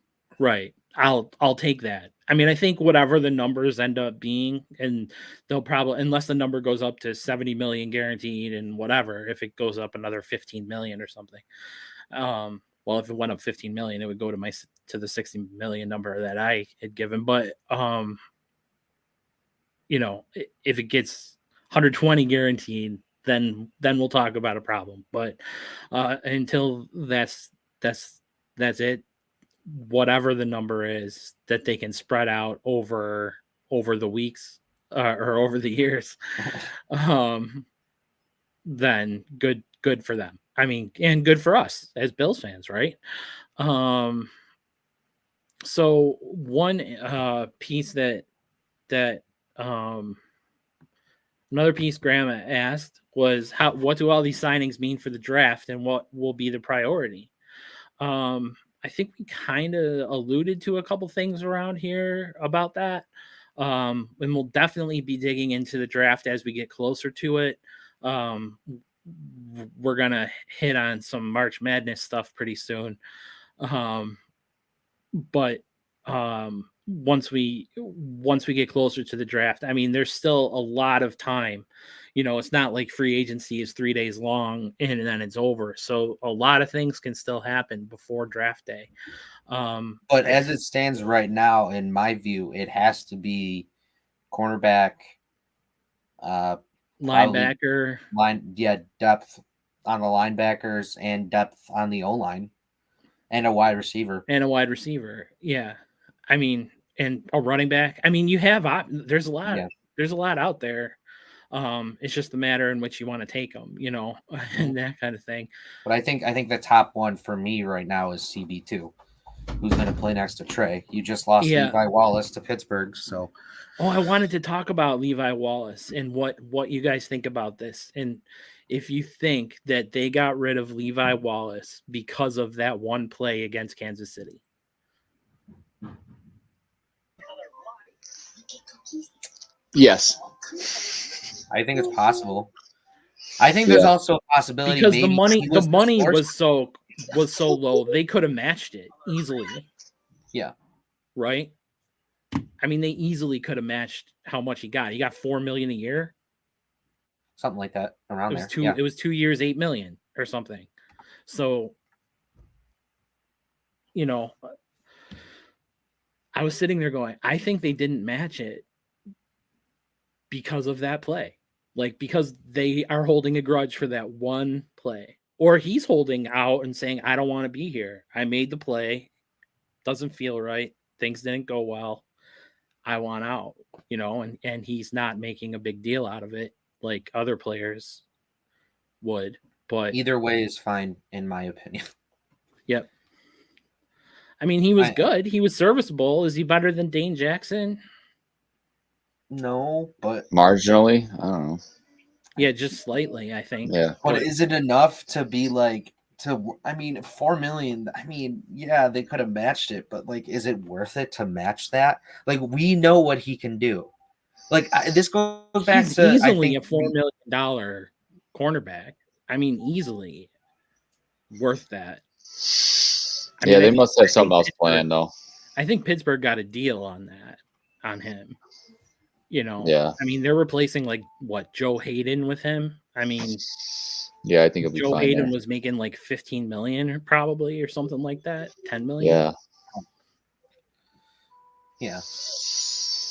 I'll take that. I mean, I think whatever the numbers end up being, and they'll probably, unless the number goes up to 70 million guaranteed and whatever, if it goes up another 15 million or something. Well, if it went up 15 million, it would go to the 60 million number that I had given. But, if it gets 120 guaranteed, then we'll talk about a problem. But until that's it, whatever the number is that they can spread out over the weeks or over the years, then good for them. I mean, and good for us as Bills fans, right? So one piece that another piece Graham asked was what do all these signings mean for the draft and what will be the priority? I think we kind of alluded to a couple things around here about that. And we'll definitely be digging into the draft as we get closer to it. We're going to hit on some March Madness stuff pretty soon. But once we get closer to the draft, I mean, there's still a lot of time. It's not like free agency is 3 days long and then it's over. So a lot of things can still happen before draft day.
But as it stands right now, in my view, it has to be cornerback,
linebacker,
depth on the linebackers and depth on the O-line, and a wide receiver.
Yeah. I mean, and a running back. I mean, you have there's a lot. Yeah. There's a lot out there. It's just a matter in which you want to take them, and that kind of thing.
But I think the top one for me right now is CB2. who's going to play next to Trey. You just lost
Yeah.
Levi Wallace to Pittsburgh, so
Oh, I wanted to talk about Levi Wallace and what you guys think about this, and if you think that they got rid of Levi Wallace because of that one play against Kansas City.
Yes.
I think it's possible. I think there's also a possibility
because
maybe
the money
forced.
was so low they could have matched it easily.
Yeah.
Right? I mean, they easily could have matched how much he got. He got $4 million a year.
Something like that around
It was
there.
It was 2 years, $8 million or something. So, you know, I was sitting there going, I think they didn't match it because of that play. Like, because they are holding a grudge for that one play. Or he's holding out and saying, I don't want to be here. I made the play. Doesn't feel right. Things didn't go well. I want out, and he's not making a big deal out of it like other players would. But
either way is fine, in my opinion.
Yep. I mean, he was good. He was serviceable. Is he better than Dane Jackson?
No, but
marginally, I don't know.
Yeah, just slightly, I think.
Yeah.
But is it enough to be like I mean, $4 million, I mean, yeah, they could have matched it, but like, is it worth it to match that? Like, we know what he can do. Like, this goes back
He's
to,
easily a $4 million cornerback. I mean, easily worth that. I
Yeah,
mean,
they must have something else planned, though.
I think Pittsburgh got a deal on that, on him.
Yeah.
I mean, they're replacing like what, Joe Hayden with him. I mean,
yeah, I think it'll be
Joe
fine
Hayden
there.
was making like 15 million probably or something like that. 10 million.
Yeah.
Yeah.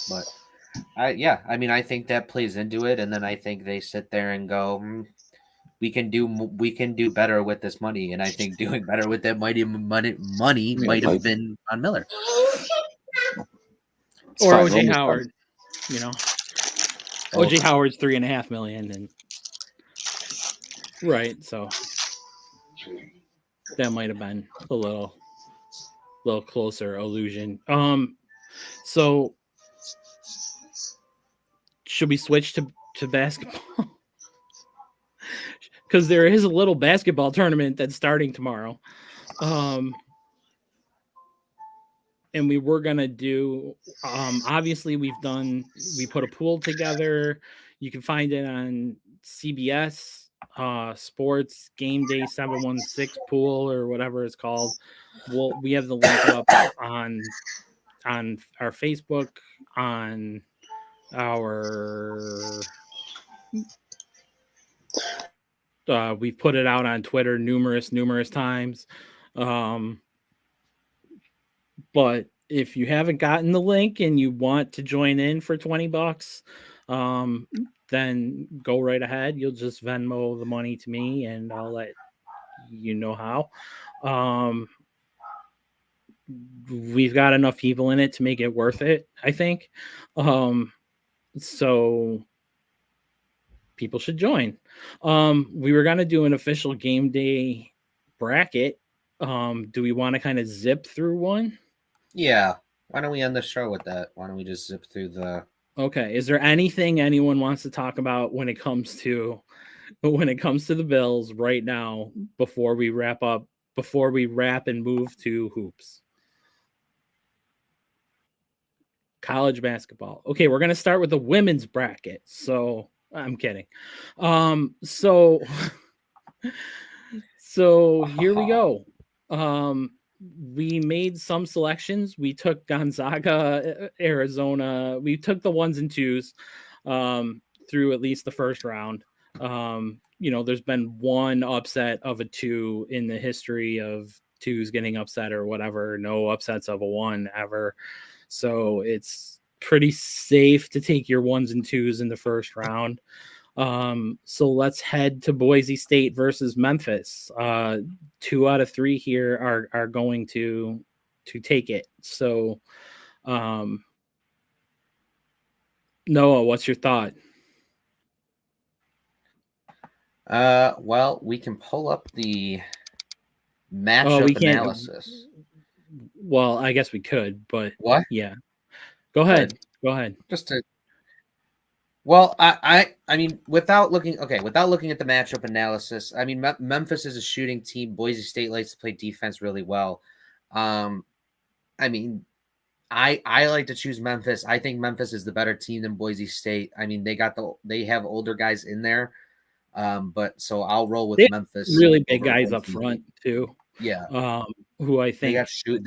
But I mean, I think that plays into it, and then I think they sit there and go, we can do better with this money, and I think doing better with that money might have been on Miller
or OJ Howard. OJ Howard's $3.5 million, and right, so that might have been a little closer illusion. So should we switch to basketball? Because there is a little basketball tournament that's starting tomorrow. And we were going to do, obviously we put a pool together. You can find it on CBS Sports Gameday716 pool or whatever it's called. We have the link up on our Facebook, on our we've put it out on Twitter numerous times. But if you haven't gotten the link and you want to join in for $20, then go right ahead. You'll just Venmo the money to me and I'll let you know how. We've got enough people in it to make it worth it, I think. So people should join. We were going to do an official game day bracket. Do we want to kind of zip through one?
Yeah. Why don't we end the show with that? Why don't we just zip through the...
Okay. Is there anything anyone wants to talk about when it comes to the Bills right now before we wrap and move to hoops? College basketball. Okay, we're going to start with the women's bracket. So, I'm kidding. So here we go. We made some selections. We took Gonzaga, Arizona. We took the 1s and 2s through at least the first round. There's been one upset of a 2 in the history of 2s getting upset or whatever. No upsets of a 1 ever. So it's pretty safe to take your 1s and 2s in the first round. So let's head to Boise State versus Memphis. 2 out of 3 here are going to take it. So, Noah, what's your thought?
Well, we can pull up the matchup analysis.
Well, I guess we could, but
What?
yeah. Go ahead. Go ahead.
Just to. Well, I mean, without looking at the matchup analysis, I mean, Memphis is a shooting team. Boise State likes to play defense really well. I mean, I like to choose Memphis. I think Memphis is the better team than Boise State. I mean, they have older guys in there, but so I'll roll with
They have
Memphis.
really big
over
guys
Boise
up
State.
front too.
Yeah,
Who I
they
think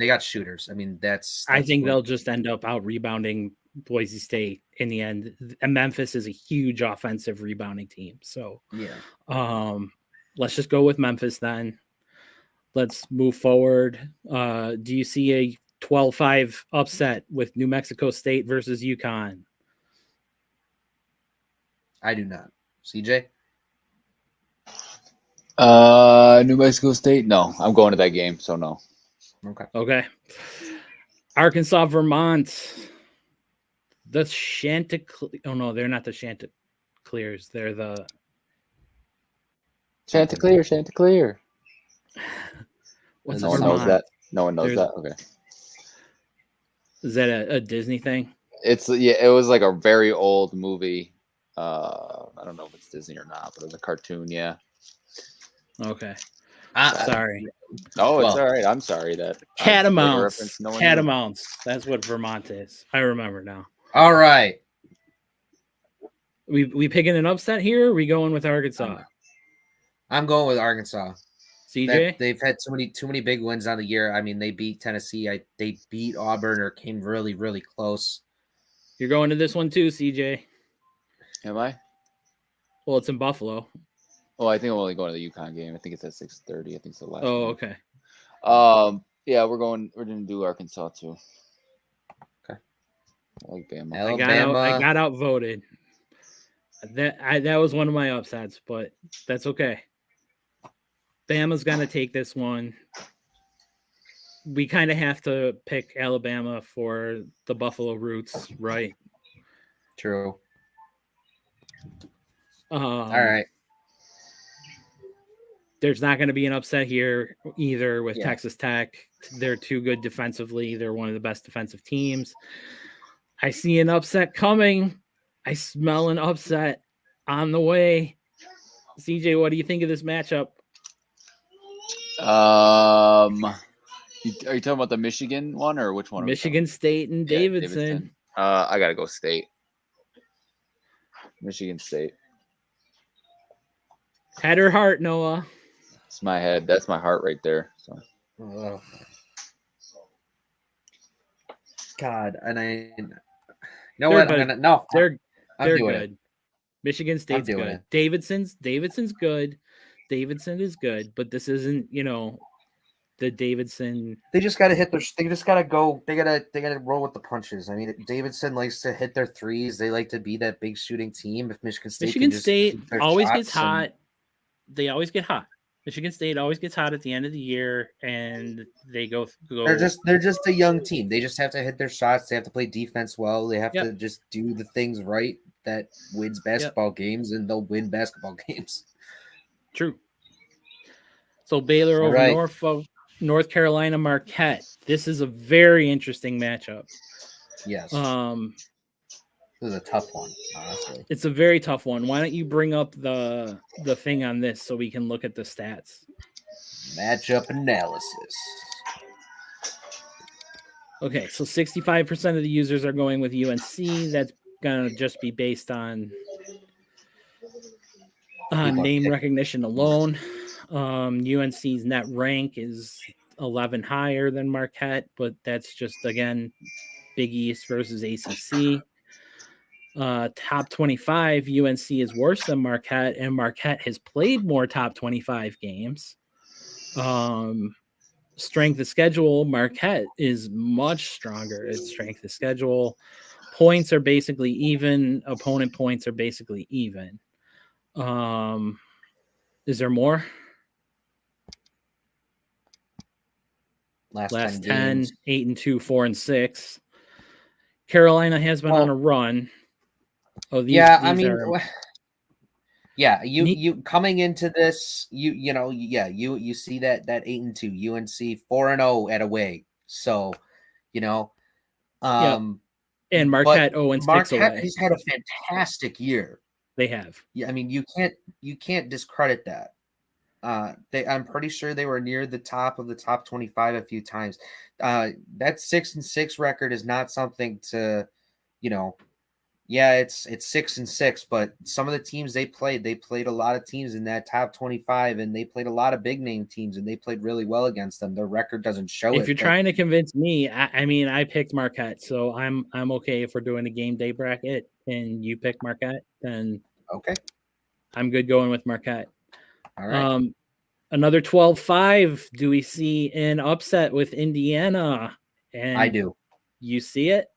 got shooters. I mean,
I think
what,
they'll just end up out rebounding Boise State in the end. And Memphis is a huge offensive rebounding team. So
yeah.
let's just go with Memphis then. Let's move forward. Do you see a 12-5 upset with New Mexico State versus UConn?
I do not. CJ?
New Mexico State. No, I'm going to that game, so no.
Okay. Arkansas, Vermont. The Chanticleer. Oh no, they're not the Chanticleers. They're the
Chanticleer.
What's
No one
Vermont?
knows that. No one knows
They're-
that. Okay.
Is that a Disney thing?
It was like a very old movie. I don't know if it's Disney or not, but it was a cartoon. Yeah.
Okay.
Sorry.
Sorry.
No, it's
Well,
all right. I'm sorry that
Catamounts.
No one
Catamounts. That's what Vermont is. I remember now.
All right.
We picking an upset here? Or are we going with Arkansas?
I'm going with Arkansas.
CJ?
They've had too many big wins on the year. I mean, they beat Tennessee. They beat Auburn or came really, really close.
You're going to this one too, CJ.
Am I?
Well, it's in Buffalo.
Oh, I think I'm only going to the UConn game. I think it's at 6:30. I think it's the last.
Oh,
game.
okay.
Yeah, we're going to do Arkansas too.
Okay.
I like Bama.
Alabama.
I got outvoted. That was one of my upsets, but that's okay. Bama's gonna take this one. We kind of have to pick Alabama for the Buffalo roots, right?
True.
All
right.
There's not going to be an upset here either with
Yeah.
Texas Tech. They're too good defensively. They're one of the best defensive teams. I see an upset coming. I smell an upset on the way. CJ, what do you think of this matchup?
Are you talking about the Michigan one or which one?
Michigan State and Davidson.
I gotta go State. Michigan State.
Head or heart, Noah?
It's my head. That's my heart right there. So.
God, and you know what?
They're
doing
good.
it.
Michigan State's
doing
good.
it.
Davidson's good. Davidson is good, but this isn't, the Davidson.
They just got to hit their. They just got to go. They gotta roll with the punches. I mean, Davidson likes to hit their threes. They like to be that big shooting team. If Michigan State
always gets hot. They always get hot. Michigan State always gets hot at the end of the year, and they go.
They're just a young team. They just have to hit their shots. They have to play defense well. They have to just do the things right that wins basketball games, and they'll win basketball games.
True. So Baylor over North Carolina Marquette. This is a very interesting matchup.
Yes. This is a tough one, honestly.
It's a very tough one. Why don't you bring up the thing on this so we can look at the stats?
Matchup analysis.
Okay, so 65% of the users are going with UNC. That's gonna just be based on name recognition alone. UNC's net rank is 11 higher than Marquette, but that's just, again, Big East versus ACC. Top 25, UNC is worse than Marquette, and Marquette has played more top 25 games. Strength of schedule, Marquette is much stronger at strength of schedule. Points are basically even. Opponent points are basically even. Is there more? Last 10, 8-2, 4-6. Carolina has been on a run. Oh, these
you coming into this, you see that 8-2 UNC 4-0 at away. So, you know,
Yep. And
but
Marquette 0-6
Marquette
away.
has had a fantastic year.
They have.
Yeah, I mean, you can't discredit that. I'm pretty sure they were near the top of the top 25 a few times. That 6-6 record is not something to, you know, yeah, it's 6-6, but some of the teams they played a lot of teams in that top 25, and they played a lot of big name teams, and they played really well against them. Their record doesn't show
If
it.
you're
But
trying to convince me, I mean, I picked Marquette, so I'm okay if we're doing a game day bracket and you pick Marquette, then
okay,
I'm good going with Marquette.
all right.
Another 12-5. Do we see an upset with Indiana? And
I do.
You see it?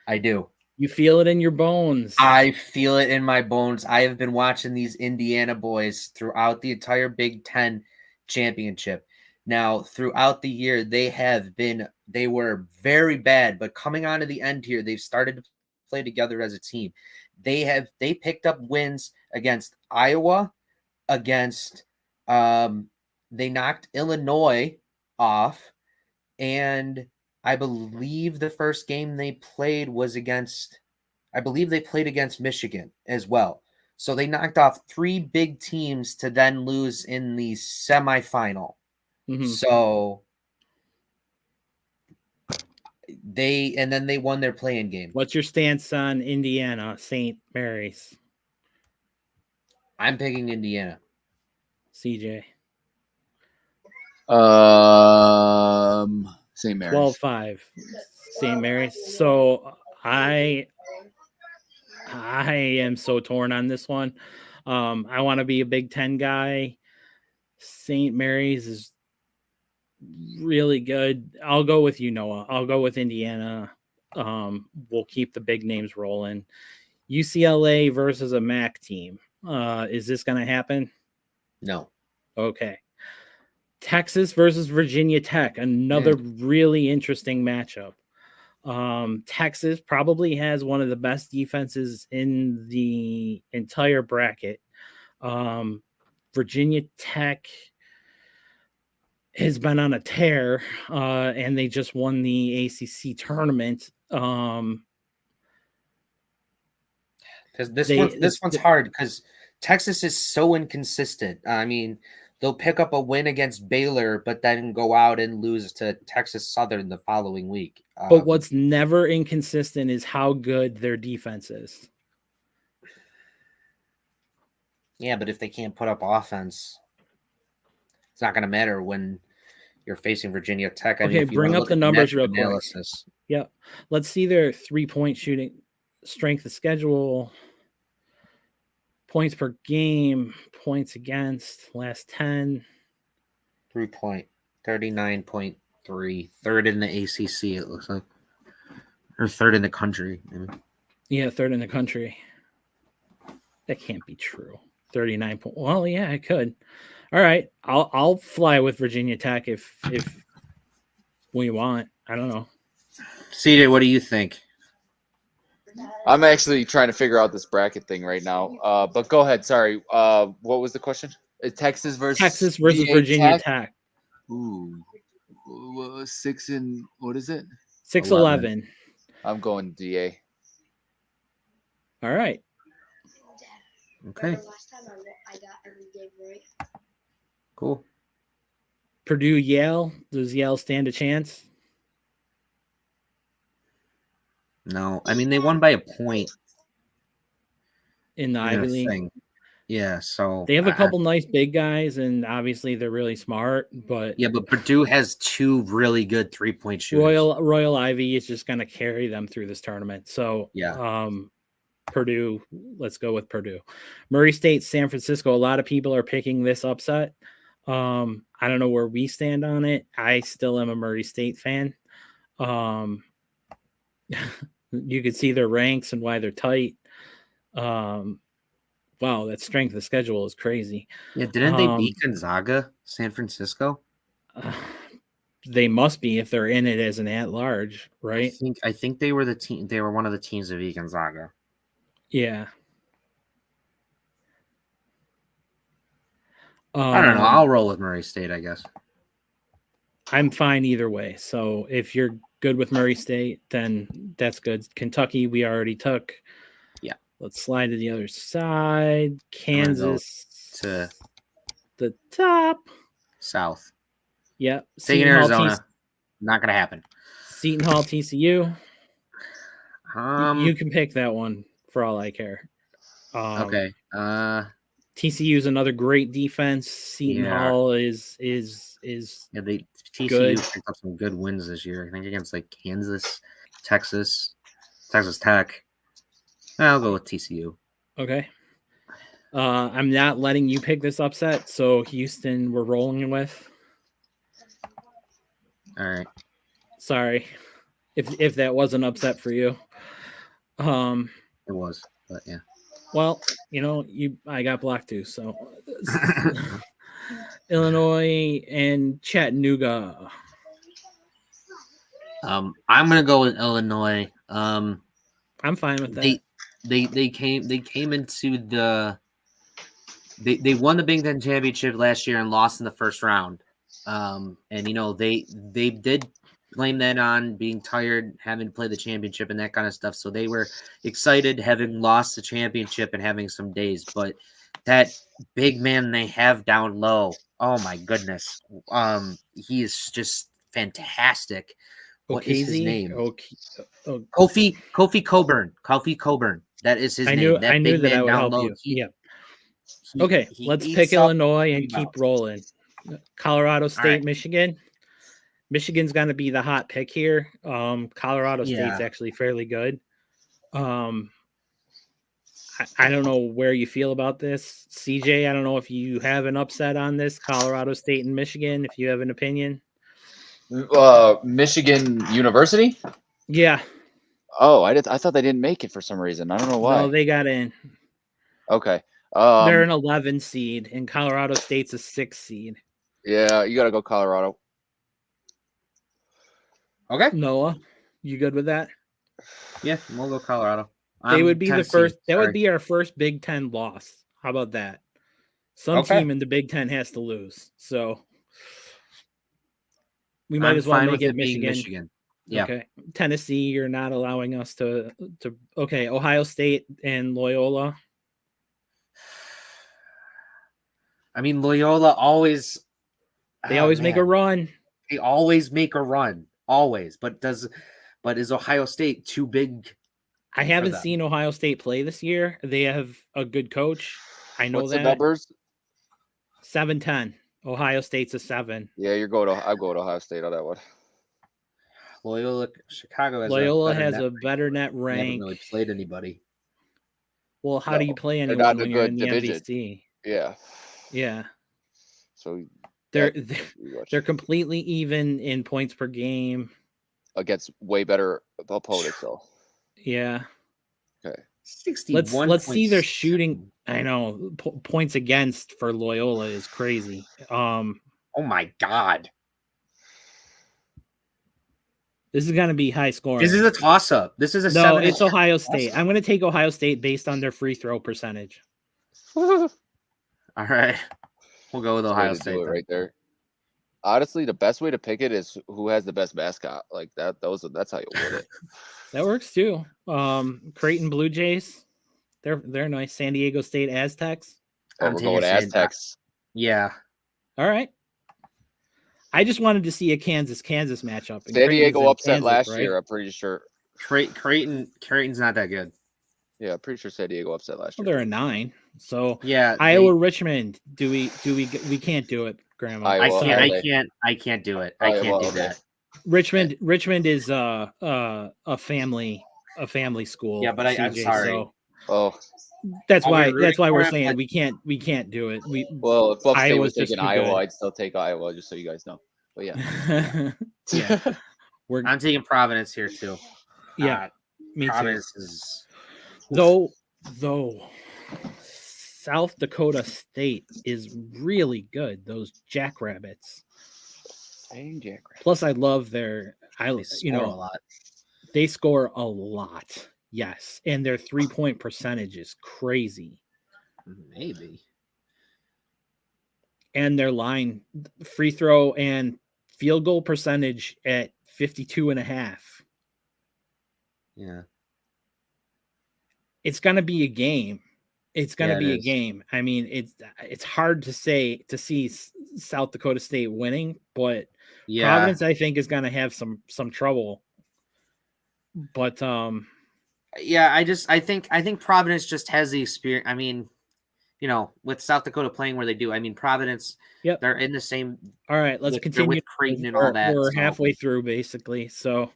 I do.
You feel it in your bones.
I feel it in my bones. I have been watching these Indiana boys throughout the entire Big Ten championship. Now, throughout the year, they were very bad, but coming on to the end here, they've started to play together as a team. They picked up wins against Iowa, against they knocked Illinois off, and I believe the first game they played was against Michigan as well. So they knocked off 3 big teams to then lose in the semifinal.
Mhm.
So they won their play-in game.
What's your stance on Indiana, St. Mary's?
I'm picking Indiana.
CJ.
St. Mary's.
12-5. St. Mary's. So I am so torn on this one. I want to be a Big Ten guy. St. Mary's is really good. I'll go with you, Noah. I'll go with Indiana. We'll keep the big names rolling. UCLA versus a MAC team. Is this going to happen?
No.
Okay. Texas versus Virginia Tech. Another really interesting matchup. Texas probably has one of the best defenses in the entire bracket. Virginia Tech has been on a tear, and they just won the ACC tournament.
Because this one's hard because Texas is so inconsistent. I mean, they'll pick up a win against Baylor, but then go out and lose to Texas Southern the following week.
But what's never inconsistent is how good their defense is.
Yeah, but if they can't put up offense, it's not going to matter when you're facing Virginia Tech. I mean, if you
bring up the numbers real quick. Yeah, let's see their 3-point shooting, strength of schedule, points per game, points against, last 10.
3-point, 39.3, third in the ACC, it looks like. Or third in the country. Maybe.
Yeah, third in the country. That can't be true. 39. Well, yeah, it could. All right, I'll fly with Virginia Tech if we want. I don't know.
CJ, what do you think?
I'm actually trying to figure out this bracket thing right now. But go ahead. Sorry. What was the question? Texas versus
Virginia Tech.
Ooh, 6 and what is it?
6-11.
I'm going DA.
All right.
Okay. Cool.
Purdue, Yale. Does Yale stand a chance?
No, I mean they won by a point
in the Ivy League.
Thing. Yeah, so
they have a couple nice big guys, and obviously they're really smart. But
but Purdue has 2 really good 3-point shooters.
Royal Ivy is just going to carry them through this tournament. So Purdue, let's go with Purdue. Murray State, San Francisco. A lot of people are picking this upset. I don't know where we stand on it. I still am a Murray State fan. You can see their ranks and why they're tight. Wow, that strength of schedule is crazy.
Yeah, didn't they beat Gonzaga, San Francisco?
They must be if they're in it as an at-large, right?
I think they were the team. They were one of the teams that beat Gonzaga.
Yeah.
I don't know. I'll roll with Murray State, I guess.
I'm fine either way. So if you're good with Murray State, then that's good. Kentucky, we already took.
Yeah.
Let's slide to the other side. Kansas
to
the top.
South.
Yep.
Taking Arizona. Not going to happen.
Seton Hall, TCU. You
Um.
can pick that one for all I care.
Okay.
TCU is another great defense. Seton Hall is
TCU
good.
picked up some good wins this year. I think against like Kansas, Texas Tech. I'll go with TCU.
Okay. I'm not letting you pick this upset, so Houston we're rolling with.
All right.
Sorry if that was an upset for you.
It was, but yeah.
Well, I got blocked too, so Illinois and Chattanooga.
I'm gonna go with Illinois.
I'm fine with that.
They came into the they won the Big Ten championship last year and lost in the first round. And they did blame that on being tired, having to play the championship and that kind of stuff. So they were excited having lost the championship and having some days. But that big man they have down low, oh my goodness. He is just fantastic. What is his name? Kofi Coburn. Kofi Coburn. That is his name.
I knew that I would help you. Yeah. Okay, let's pick Illinois and keep rolling. Colorado State, Michigan. Michigan's going to be the hot pick here. Colorado State's actually fairly good. I don't know where you feel about this. CJ, I don't know if you have an upset on this. Colorado State and Michigan, if you have an opinion.
Michigan University?
Yeah.
Oh, I thought they didn't make it for some reason. I don't know why.
No, they got in.
Okay.
They're an 11 seed, and Colorado State's a 6 seed.
Yeah, you got to go Colorado.
Okay.
Noah, you good with that?
Yeah, we'll go Colorado.
They would be the first. That would be our first Big Ten loss. How about that? Some team in the Big Ten has to lose, so we might as well make it Michigan.
Yeah.
Okay. Tennessee, you're not allowing us to. Okay, Ohio State and Loyola.
I mean, Loyola always.
They always make a run.
They always make a run. Always, but is Ohio State too big?
I haven't seen Ohio State play this year. They have a good coach. I know
What's
that.
The numbers?
7-10. Ohio State's a 7.
Yeah, I'll go to Ohio State on that one.
Chicago
has a better net rank.
They haven't really played anybody.
Well, how do you play anyone when you're in the
division.
MVC?
Yeah.
Yeah.
So
they're completely even in points per game
against way better opponents, though.
Yeah.
Okay.
61.
Let's see their shooting. I know points against for Loyola is crazy.
Oh my God.
This is going to be high scoring.
This is a toss up. This is a
no. It's Ohio State. I'm going to take Ohio State based on their free throw percentage.
All right. We'll go with Ohio State
right there. Honestly, the best way to pick it is who has the best mascot. Like that. That's how you win it.
That works too. Creighton Blue Jays. They're nice. San Diego State Aztecs.
Oh, we're going Aztecs.
Yeah.
All right. I just wanted to see a Kansas matchup.
San Diego upset last year. I'm pretty sure.
Creighton's not that good.
Yeah, I'm pretty sure San Diego upset last year.
Well, they're a 9. So
yeah,
Iowa Richmond. We can't do it, Grandma.
I can't do it. I can't do that.
Richmond is a family school.
Yeah, but I'm sorry.
So,
that's why we're saying we can't do it.
Well, if Buck State was taking Iowa, I'd still take Iowa, just so you guys know. But yeah.
Yeah.
I'm taking Providence here too.
Yeah. Me
Providence
too.
Is
though South Dakota State is really good. Those Jackrabbits.
Dang Jackrabbits.
Plus, I love a
lot.
They score a lot. Yes, and their 3-point percentage is crazy.
Maybe.
And their line, free throw and field goal percentage at 52.5.
Yeah.
It's going to be a game. It's going to
Yeah, it
be a
is.
game. I mean, it's hard to see South Dakota State winning, but
Yeah.
Providence, I think, is going to have some trouble. But
yeah, I think Providence just has the experience. I mean, you know, with South Dakota playing where they do. I mean, Providence.
Yep.
They're in the same.
All right, let's continue.
With Creighton and all that.
We're halfway through, basically. So,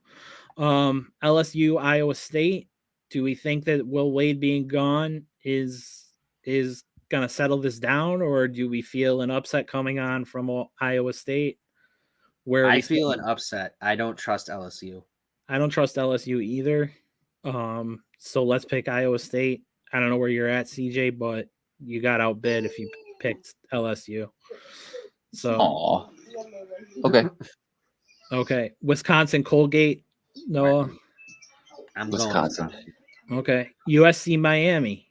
LSU, Iowa State. Do we think that Will Wade being gone is going to settle this down, or do we feel an upset coming on from Iowa State? Where
I feel an upset. I don't trust LSU.
I don't trust LSU either. So let's pick Iowa State. I don't know where you're at, CJ, but you got outbid if you picked LSU. So, okay. Wisconsin, Colgate, Noah.
I'm
Wisconsin.
Going
okay. USC, Miami.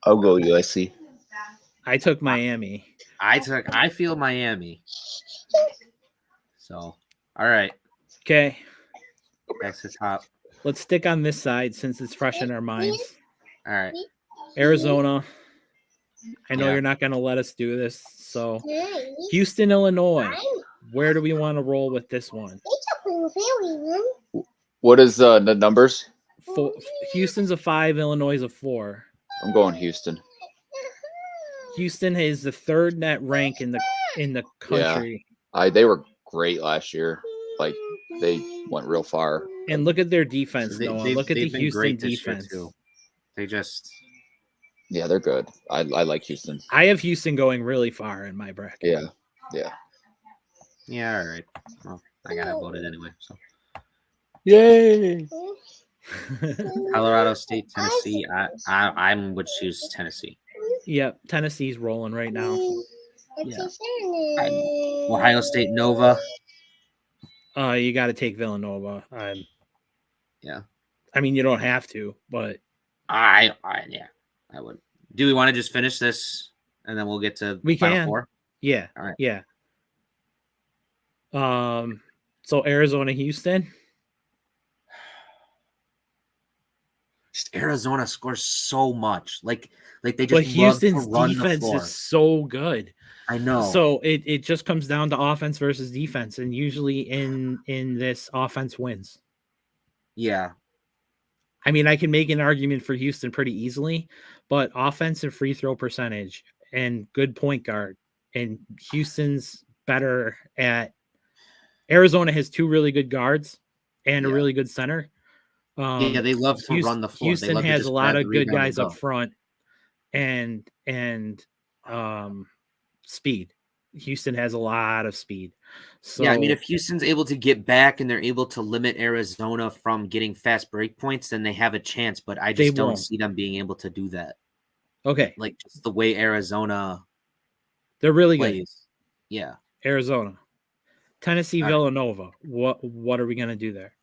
I'll go USC.
I took Miami.
I feel Miami. So, all right.
Okay.
Back to the top.
Let's stick on this side since it's fresh in our minds.
All right.
Arizona. I know you're not going to let us do this. So, Houston, Illinois. Where do we want to roll with this one?
What is the numbers?
Houston's a 5, Illinois is a 4.
I'm going Houston.
Houston is the 3rd net rank in the country.
Yeah. They were great last year. Like, they went real far.
And look at their defense, Noah. Look at the Houston defense.
They just...
Yeah, they're good. I like Houston.
I have Houston going really far in my bracket.
Yeah.
Yeah, all right. Well, I got voted anyway, so.
Yay!
Colorado State, Tennessee. I would choose Tennessee.
Yep, Tennessee's rolling right now.
Yeah. Ohio State, Nova.
You got to take Villanova.
Yeah.
I mean, you don't have to, but
I would. Do we want to just finish this and then we'll get to Final Four?
Yeah.
All right.
Yeah. So Arizona, Houston.
Just Arizona scores so much. Like they just
but Houston's
love to run
defense
the floor.
is so good.
I know.
So it just comes down to offense versus defense, and usually in this, offense wins.
Yeah.
I mean, I can make an argument for Houston pretty easily, but offense and free throw percentage and good point guard, and Houston's better at. Arizona has 2 really good guards and a really good center.
They love to run the floor.
Houston has a lot of good guys up front and speed. Houston has a lot of speed. So,
yeah, I mean, if Houston's able to get back and they're able to limit Arizona from getting fast break points, then they have a chance. But I just don't see them being able to do that.
Okay.
Like just the way Arizona
they're really
plays.
Good.
Yeah.
Arizona. Tennessee, Villanova. What are we going to do there?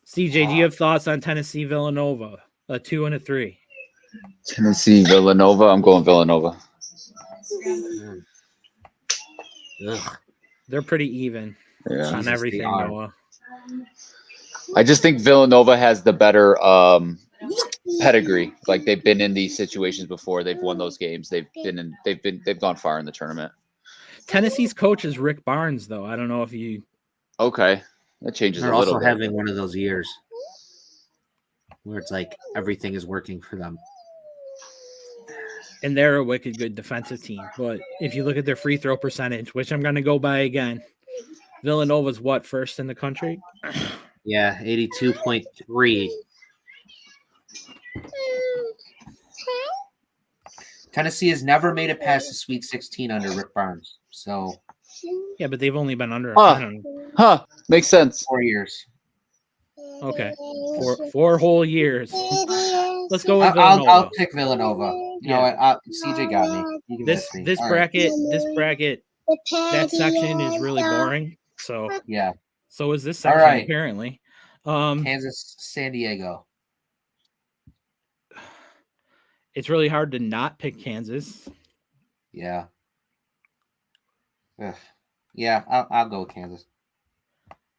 CJ, do you have thoughts on Tennessee, Villanova? A 2 and a 3.
Tennessee, Villanova. I'm going Villanova.
They're pretty even on everything, Noah.
I just think Villanova has the better pedigree. Like they've been in these situations before. They've won those games. They've gone far in the tournament.
Tennessee's coach is Rick Barnes, though. I don't know if you.
Okay, that changes.
They're
a little
also
bit.
having one of those years where it's like everything is working for them.
And they're a wicked good defensive team. But if you look at their free throw percentage, which I'm going to go by again, Villanova's what, first in the country?
Yeah, 82.3. Tennessee has never made it past the Sweet 16 under Rick Barnes. So
yeah, but they've only been under
makes sense.
4 years.
Okay, 4 whole years. Let's go with Villanova.
I'll pick Villanova. You know what? CJ got me.
This bracket, that section is really boring. So
yeah.
So is this section apparently.
Kansas, San Diego.
It's really hard to not pick Kansas.
Yeah. Ugh. Yeah, I'll go with Kansas.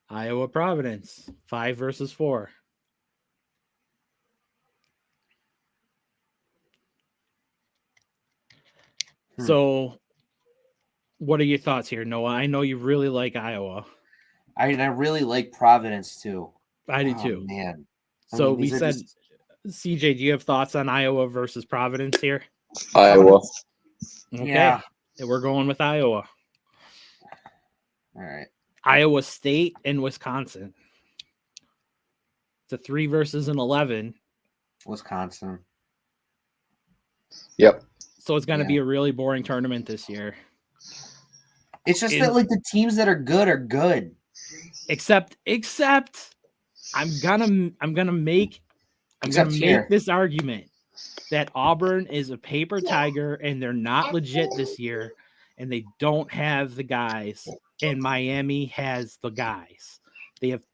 Iowa Providence, 5 versus 4. So, what are your thoughts here, Noah? I know you really like Iowa.
I really like Providence too.
I do too.
Man.
So we said, CJ, do you have thoughts on Iowa versus Providence here?
Iowa.
Okay.
Yeah.
We're going with Iowa.
All right.
Iowa State and Wisconsin. It's a 3 versus an 11.
Wisconsin.
Yep.
So it's going to be a really boring tournament this year.
It's just that like the teams that are good.
Except I'm gonna make this argument that Auburn is a paper tiger and they're not legit this year, and they don't have the guys, and Miami has the guys. They have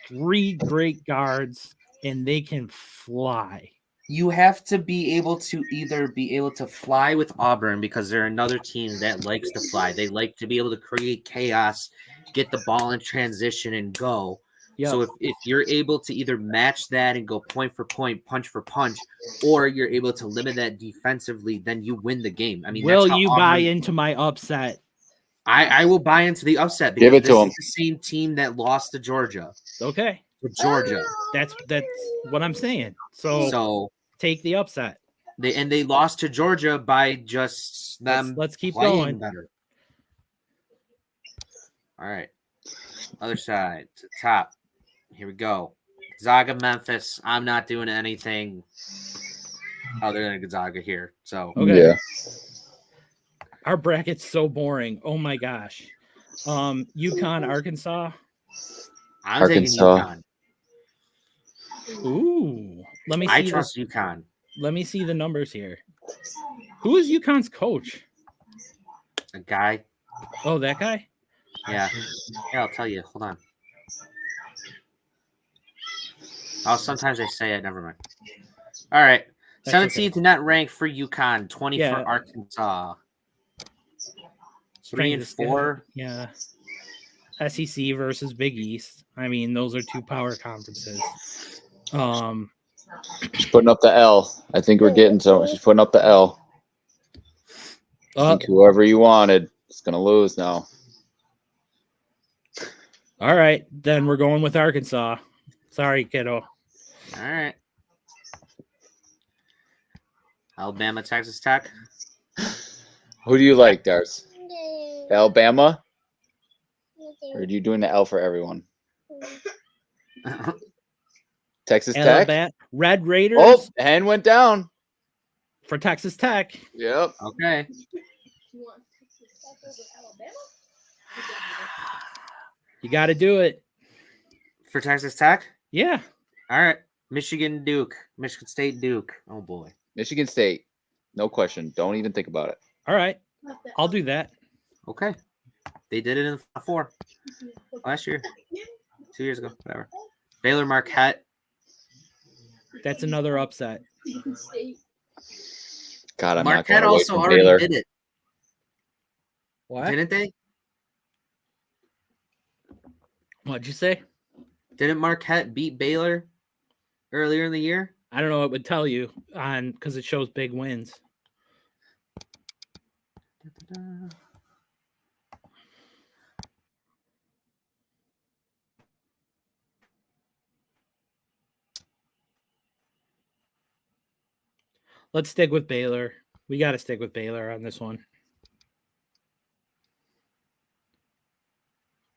3 great guards and they can fly.
You have to be able to either be able to fly with Auburn because they're another team that likes to fly. They like to be able to create chaos, get the ball in transition, and go. Yep. So if you're able to either match that and go point for point, punch for punch, or you're able to limit that defensively, then you win the game. I mean,
will you buy into my upset?
I will buy into the upset because this is the same team that lost to Georgia.
Okay.
To Georgia.
That's what I'm saying. So take the upset.
They lost to Georgia by just them.
Let's keep going.
Better. All right. Other side to top. Here we go. Gonzaga, Memphis. I'm not doing anything other than Gonzaga here. So
yeah.
Our bracket's so boring. Oh my gosh. UConn, Arkansas.
I'm taking UConn.
Ooh. Let me see.
I trust UConn.
Let me see the numbers here. Who is UConn's coach?
A guy.
Oh, that guy?
Yeah. Yeah, I'll tell you. Hold on. Oh, sometimes I say it. Never mind. All right. 17th net ranked for UConn. 20 for Arkansas. 3 and 4.
Yeah. SEC versus Big East. I mean, those are 2 power conferences.
She's putting up the L. I think we're getting so. She's putting up the L. I think whoever you wanted is going to lose now.
All right. Then we're going with Arkansas. Sorry, kiddo.
All right. Alabama, Texas Tech.
Who do you like, Darce? Alabama? Or are you doing the L for everyone? Texas Tech?
Red Raiders.
Oh, hand went down.
For Texas Tech.
Yep.
Okay.
You got to do it.
For Texas Tech?
Yeah.
All right. Michigan, Duke. Michigan State, Duke. Oh, boy.
Michigan State. No question. Don't even think about it.
All right. I'll do that.
Okay. They did it in the 4 last year. 2 years ago. Whatever. Baylor, Marquette.
That's another upset.
God, I'm
Marquette
not going
also already
Baylor.
did it.
What?
Didn't they?
What'd you say?
Didn't Marquette beat Baylor earlier in the year?
I don't know. It would tell you on because it shows big wins. Let's stick with Baylor. We got to stick with Baylor on this one.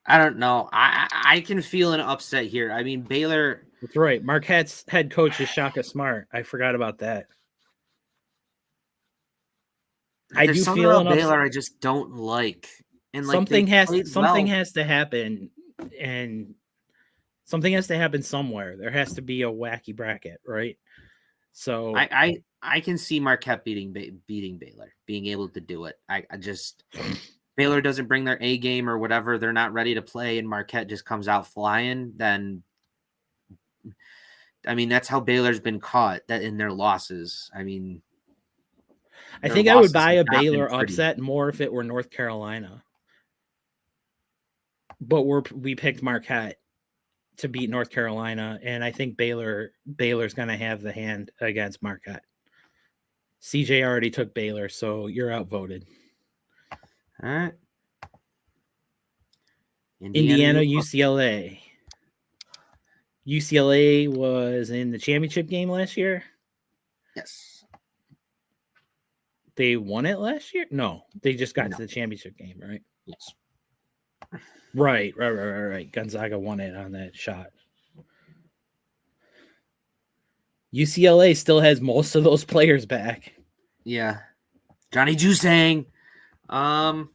I don't know. I can feel an upset here. I mean, Baylor.
That's right. Marquette's head coach is Shaka Smart. I forgot about that. I do feel
an Baylor I just don't like. And like
something has to happen, and something has to happen somewhere. There has to be a wacky bracket, right? So
I can see Marquette beating Baylor, being able to do it. I just Baylor doesn't bring their A game or whatever. They're not ready to play, and Marquette just comes out flying. Then, I mean, that's how Baylor's been caught that in their losses. I mean,
I think I would buy a Baylor upset more if it were North Carolina. but we picked Marquette to beat North Carolina, and I think Baylor's going to have the hand against Marquette. CJ already took Baylor, so you're outvoted.
All right.
Indiana, UCLA. UCLA was in the championship game last year.
Yes.
They won it last year? No, they just got
No.
to the championship game, right?
Yes.
Right. Gonzaga won it on that shot. UCLA still has most of those players back.
Yeah. Johnny Jusang. I don't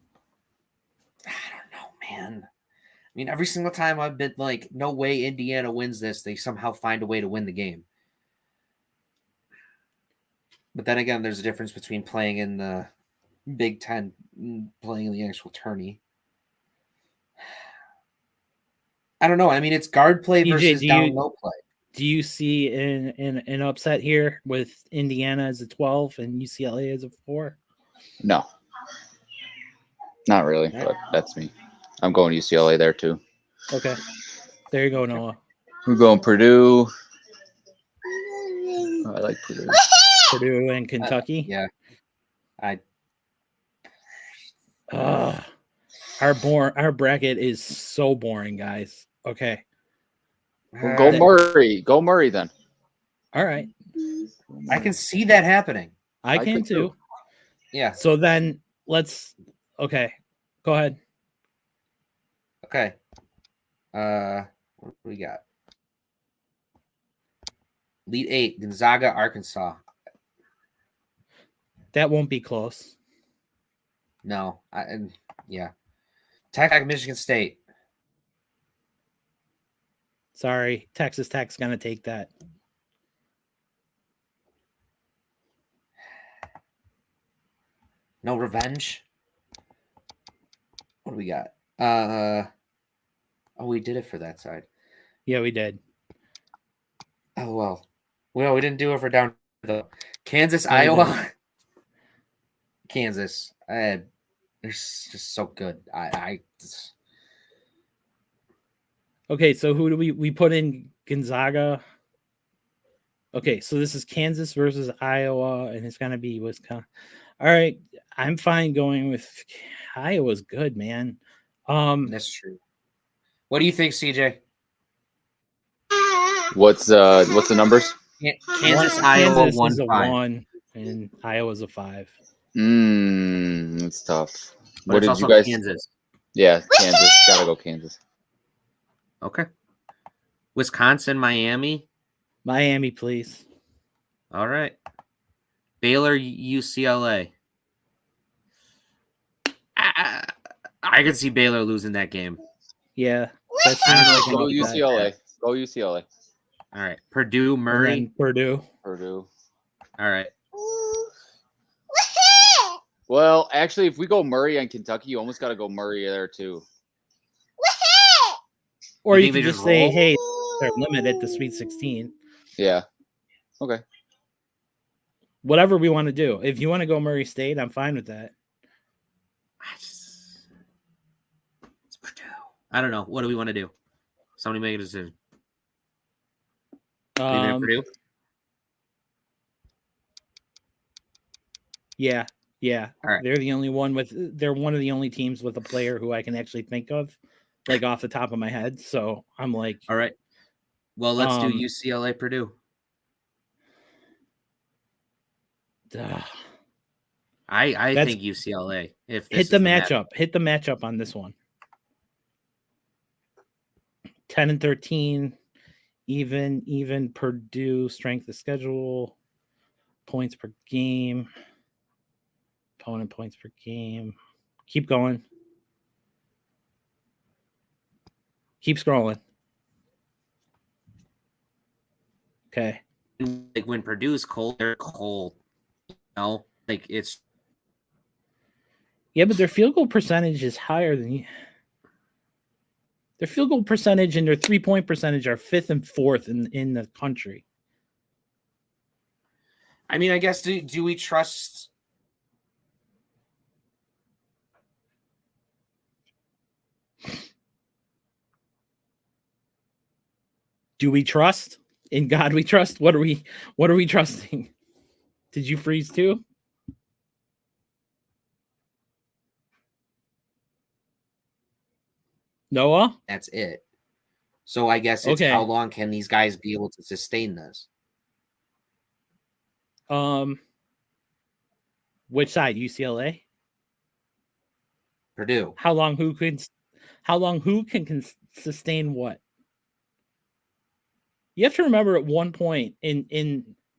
know, man. I mean, every single time I've been like, no way Indiana wins this, they somehow find a way to win the game. But then again, there's a difference between playing in the Big Ten and playing in the actual tourney. I don't know. I mean, it's guard play versus down low play.
Do you see an upset here with Indiana as a 12 and UCLA as a 4?
No. Not really, but that's me. I'm going UCLA there too.
Okay. There you go, Noah.
We're going Purdue. Oh, I like Purdue.
Purdue and Kentucky.
Yeah.
Our bracket is so boring, guys. Okay.
Well, go Murray. Go Murray then.
All right.
I can see that happening.
I can too.
Yeah.
So then okay. Go ahead.
Okay. What do we got? Elite 8, Gonzaga, Arkansas.
That won't be close.
No. Yeah. Tech, Michigan State.
Sorry. Texas Tech's going to take that.
No revenge. What do we got? Oh, we did it for that side.
Yeah, we did.
Oh, well. Well, we didn't do it for down though. Kansas, Iowa. Kansas. They're just so good.
Okay, so who do we put in Gonzaga? Okay, so this is Kansas versus Iowa, and it's going to be Wisconsin. All right, I'm fine going with Iowa's good, man.
That's true. What do you think, CJ?
What's the numbers?
Kansas, Iowa,
is a 1, and Iowa's a 5.
It's tough.
But
what
it's
did you guys?
Kansas.
Yeah, Kansas. Gotta go Kansas.
Okay. Wisconsin, Miami.
Miami, please.
All right. Baylor, UCLA. I can see Baylor losing that game.
Yeah.
Go UCLA. Go UCLA.
All right. Purdue, Murray.
Purdue.
All right.
Well, actually, if we go Murray and Kentucky, you almost got to go Murray there too.
Or you can just say, hey, they're limited to Sweet 16.
Yeah. Okay.
Whatever we want to do. If you want to go Murray State, I'm fine with that.
It's Purdue. I don't know. What do we want to do? Somebody make a decision. Purdue?
Yeah.
All right.
They're one of the only teams with a player who I can actually think of, like off the top of my head. So I'm like,
all right. Well, let's do UCLA, Purdue. I think UCLA. If this
hit the matchup on this one. 10-13, even Purdue strength of schedule, points per game, opponent points per game. Keep going. Keep scrolling. Okay.
Like when Purdue's cold, they're cold. You know, like it's.
Yeah, but their field goal percentage is higher than you. Their field goal percentage and their 3-point percentage are 5th and 4th in the country.
I mean, I guess do we trust?
Do we trust? In God we trust. What are we trusting? Did you freeze too? Noah?
That's it. So I guess it's how
Okay.
long can these guys be able to sustain this?
Which side? UCLA?
Purdue.
How long who can sustain what? You have to remember at one point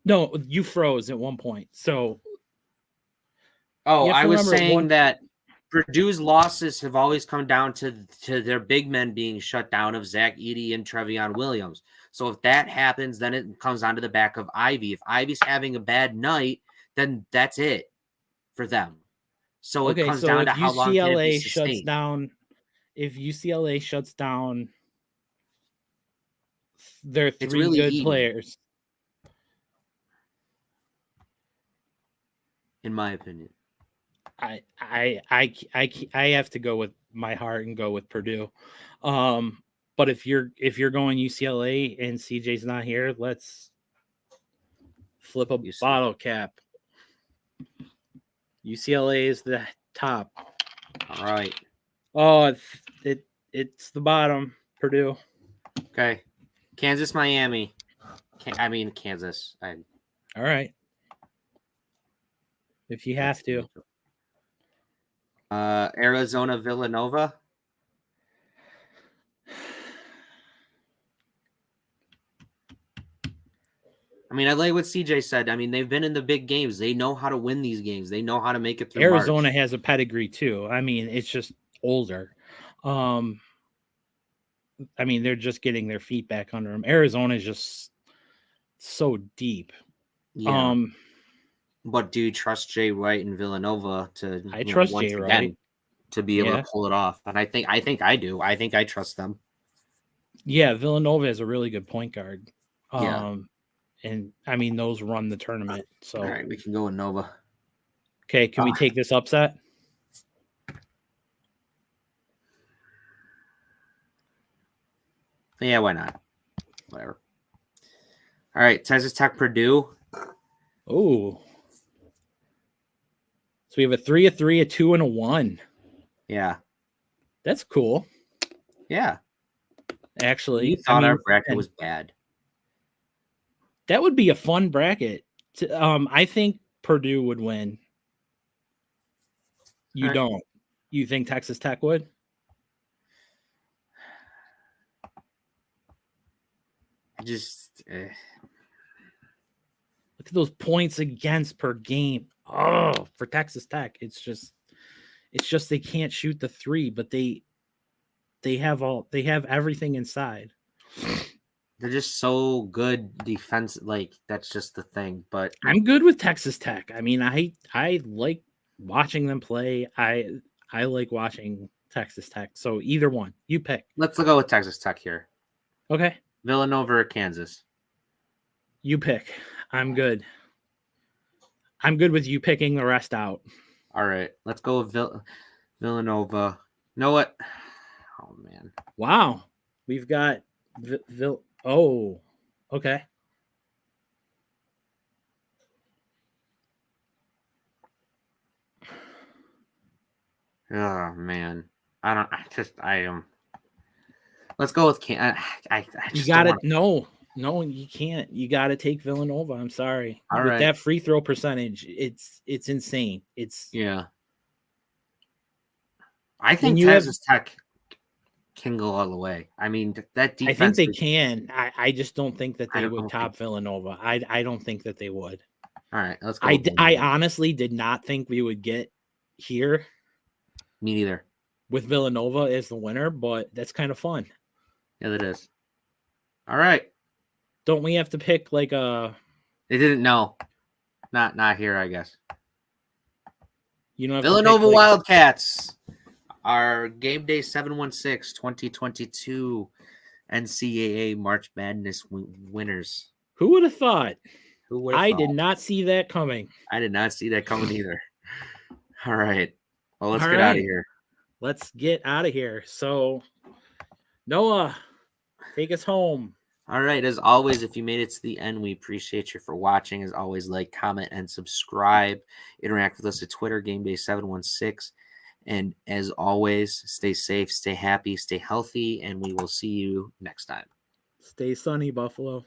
no, you froze at one point. So
Oh,
you have
I
to
was
remember
saying that Purdue's losses have always come down to their big men being shut down of Zach Edey and Trevion Williams. So if that happens, then it comes onto the back of Ivy. If Ivy's having a bad night, then that's it for them. So it comes down to how long can it be sustained.
If UCLA shuts down their
It's
three
really
good
Edey,
players,
in my opinion.
I have to go with my heart and go with Purdue. But if you're going UCLA and CJ's not here, let's flip a bottle cap. UCLA is the top.
All right.
Oh, it's the bottom. Purdue.
Okay. Kansas, Miami. Kansas.
All right. If you have to.
Arizona, Villanova. I mean, I like what CJ said. I mean, they've been in the big games. They know how to win these games. They know how to make it through.
Arizona
March.
has a pedigree too. I mean, it's just older. I mean, they're just getting their feet back under them. Arizona is just so deep.
Yeah. But do you trust Jay Wright and Villanova to?
I trust Jay Wright
to be able to pull it off, and I think I do. I think I trust them.
Yeah, Villanova is a really good point guard.
Yeah.
And I mean, those run the tournament. So
all right, we can go with Nova.
Okay, can we take this upset?
Yeah, why not? Whatever. All right, Texas Tech, Purdue.
Oh. So we have a 3, a 3, a 2, and a 1.
Yeah.
That's cool.
Yeah.
Actually,
you thought our bracket was bad.
That would be a fun bracket. I think Purdue would win. You don't. You think Texas Tech would?
Just
look at those points against per game. Oh, for Texas Tech, it's just they can't shoot the three, but they have everything inside.
They're just so good defense. Like that's just the thing. But
I'm good with Texas Tech. I mean, I like watching them play. I like watching Texas Tech. So either one, you pick.
Let's go with Texas Tech here.
Okay.
Villanova or Kansas?
You pick. I'm good. I'm good with you picking the rest out.
All right. Let's go with Villanova. Know what? Oh, man.
Wow. We've got Oh, okay.
Oh, man. I am. Let's go with Kansas.
You got it. No, you can't. You got to take Villanova. I'm sorry.
All
with
right.
that free throw percentage, it's insane.
Yeah. I think Texas Tech can go all the way. I mean, that defense.
I think they can. I just don't think that they would top Villanova. I don't think that they would.
All right, let's go.
I honestly did not think we would get here.
Me neither.
With Villanova as the winner, but that's kind of fun.
Yeah, that is. All right.
Don't we have to pick like a?
They didn't know. Not here, I guess.
You know,
Villanova Wildcats. Our Game Day 716 2022 NCAA March Madness winners.
Who would have thought?
I
did not see that coming.
I did not see that coming either. All right. Well, let's get out of here.
Let's get out of here. So, Noah, take us home.
All right. As always, if you made it to the end, we appreciate you for watching. As always, like, comment, and subscribe. Interact with us at Twitter, Gameday716. And as always, stay safe, stay happy, stay healthy, and we will see you next time.
Stay sunny, Buffalo.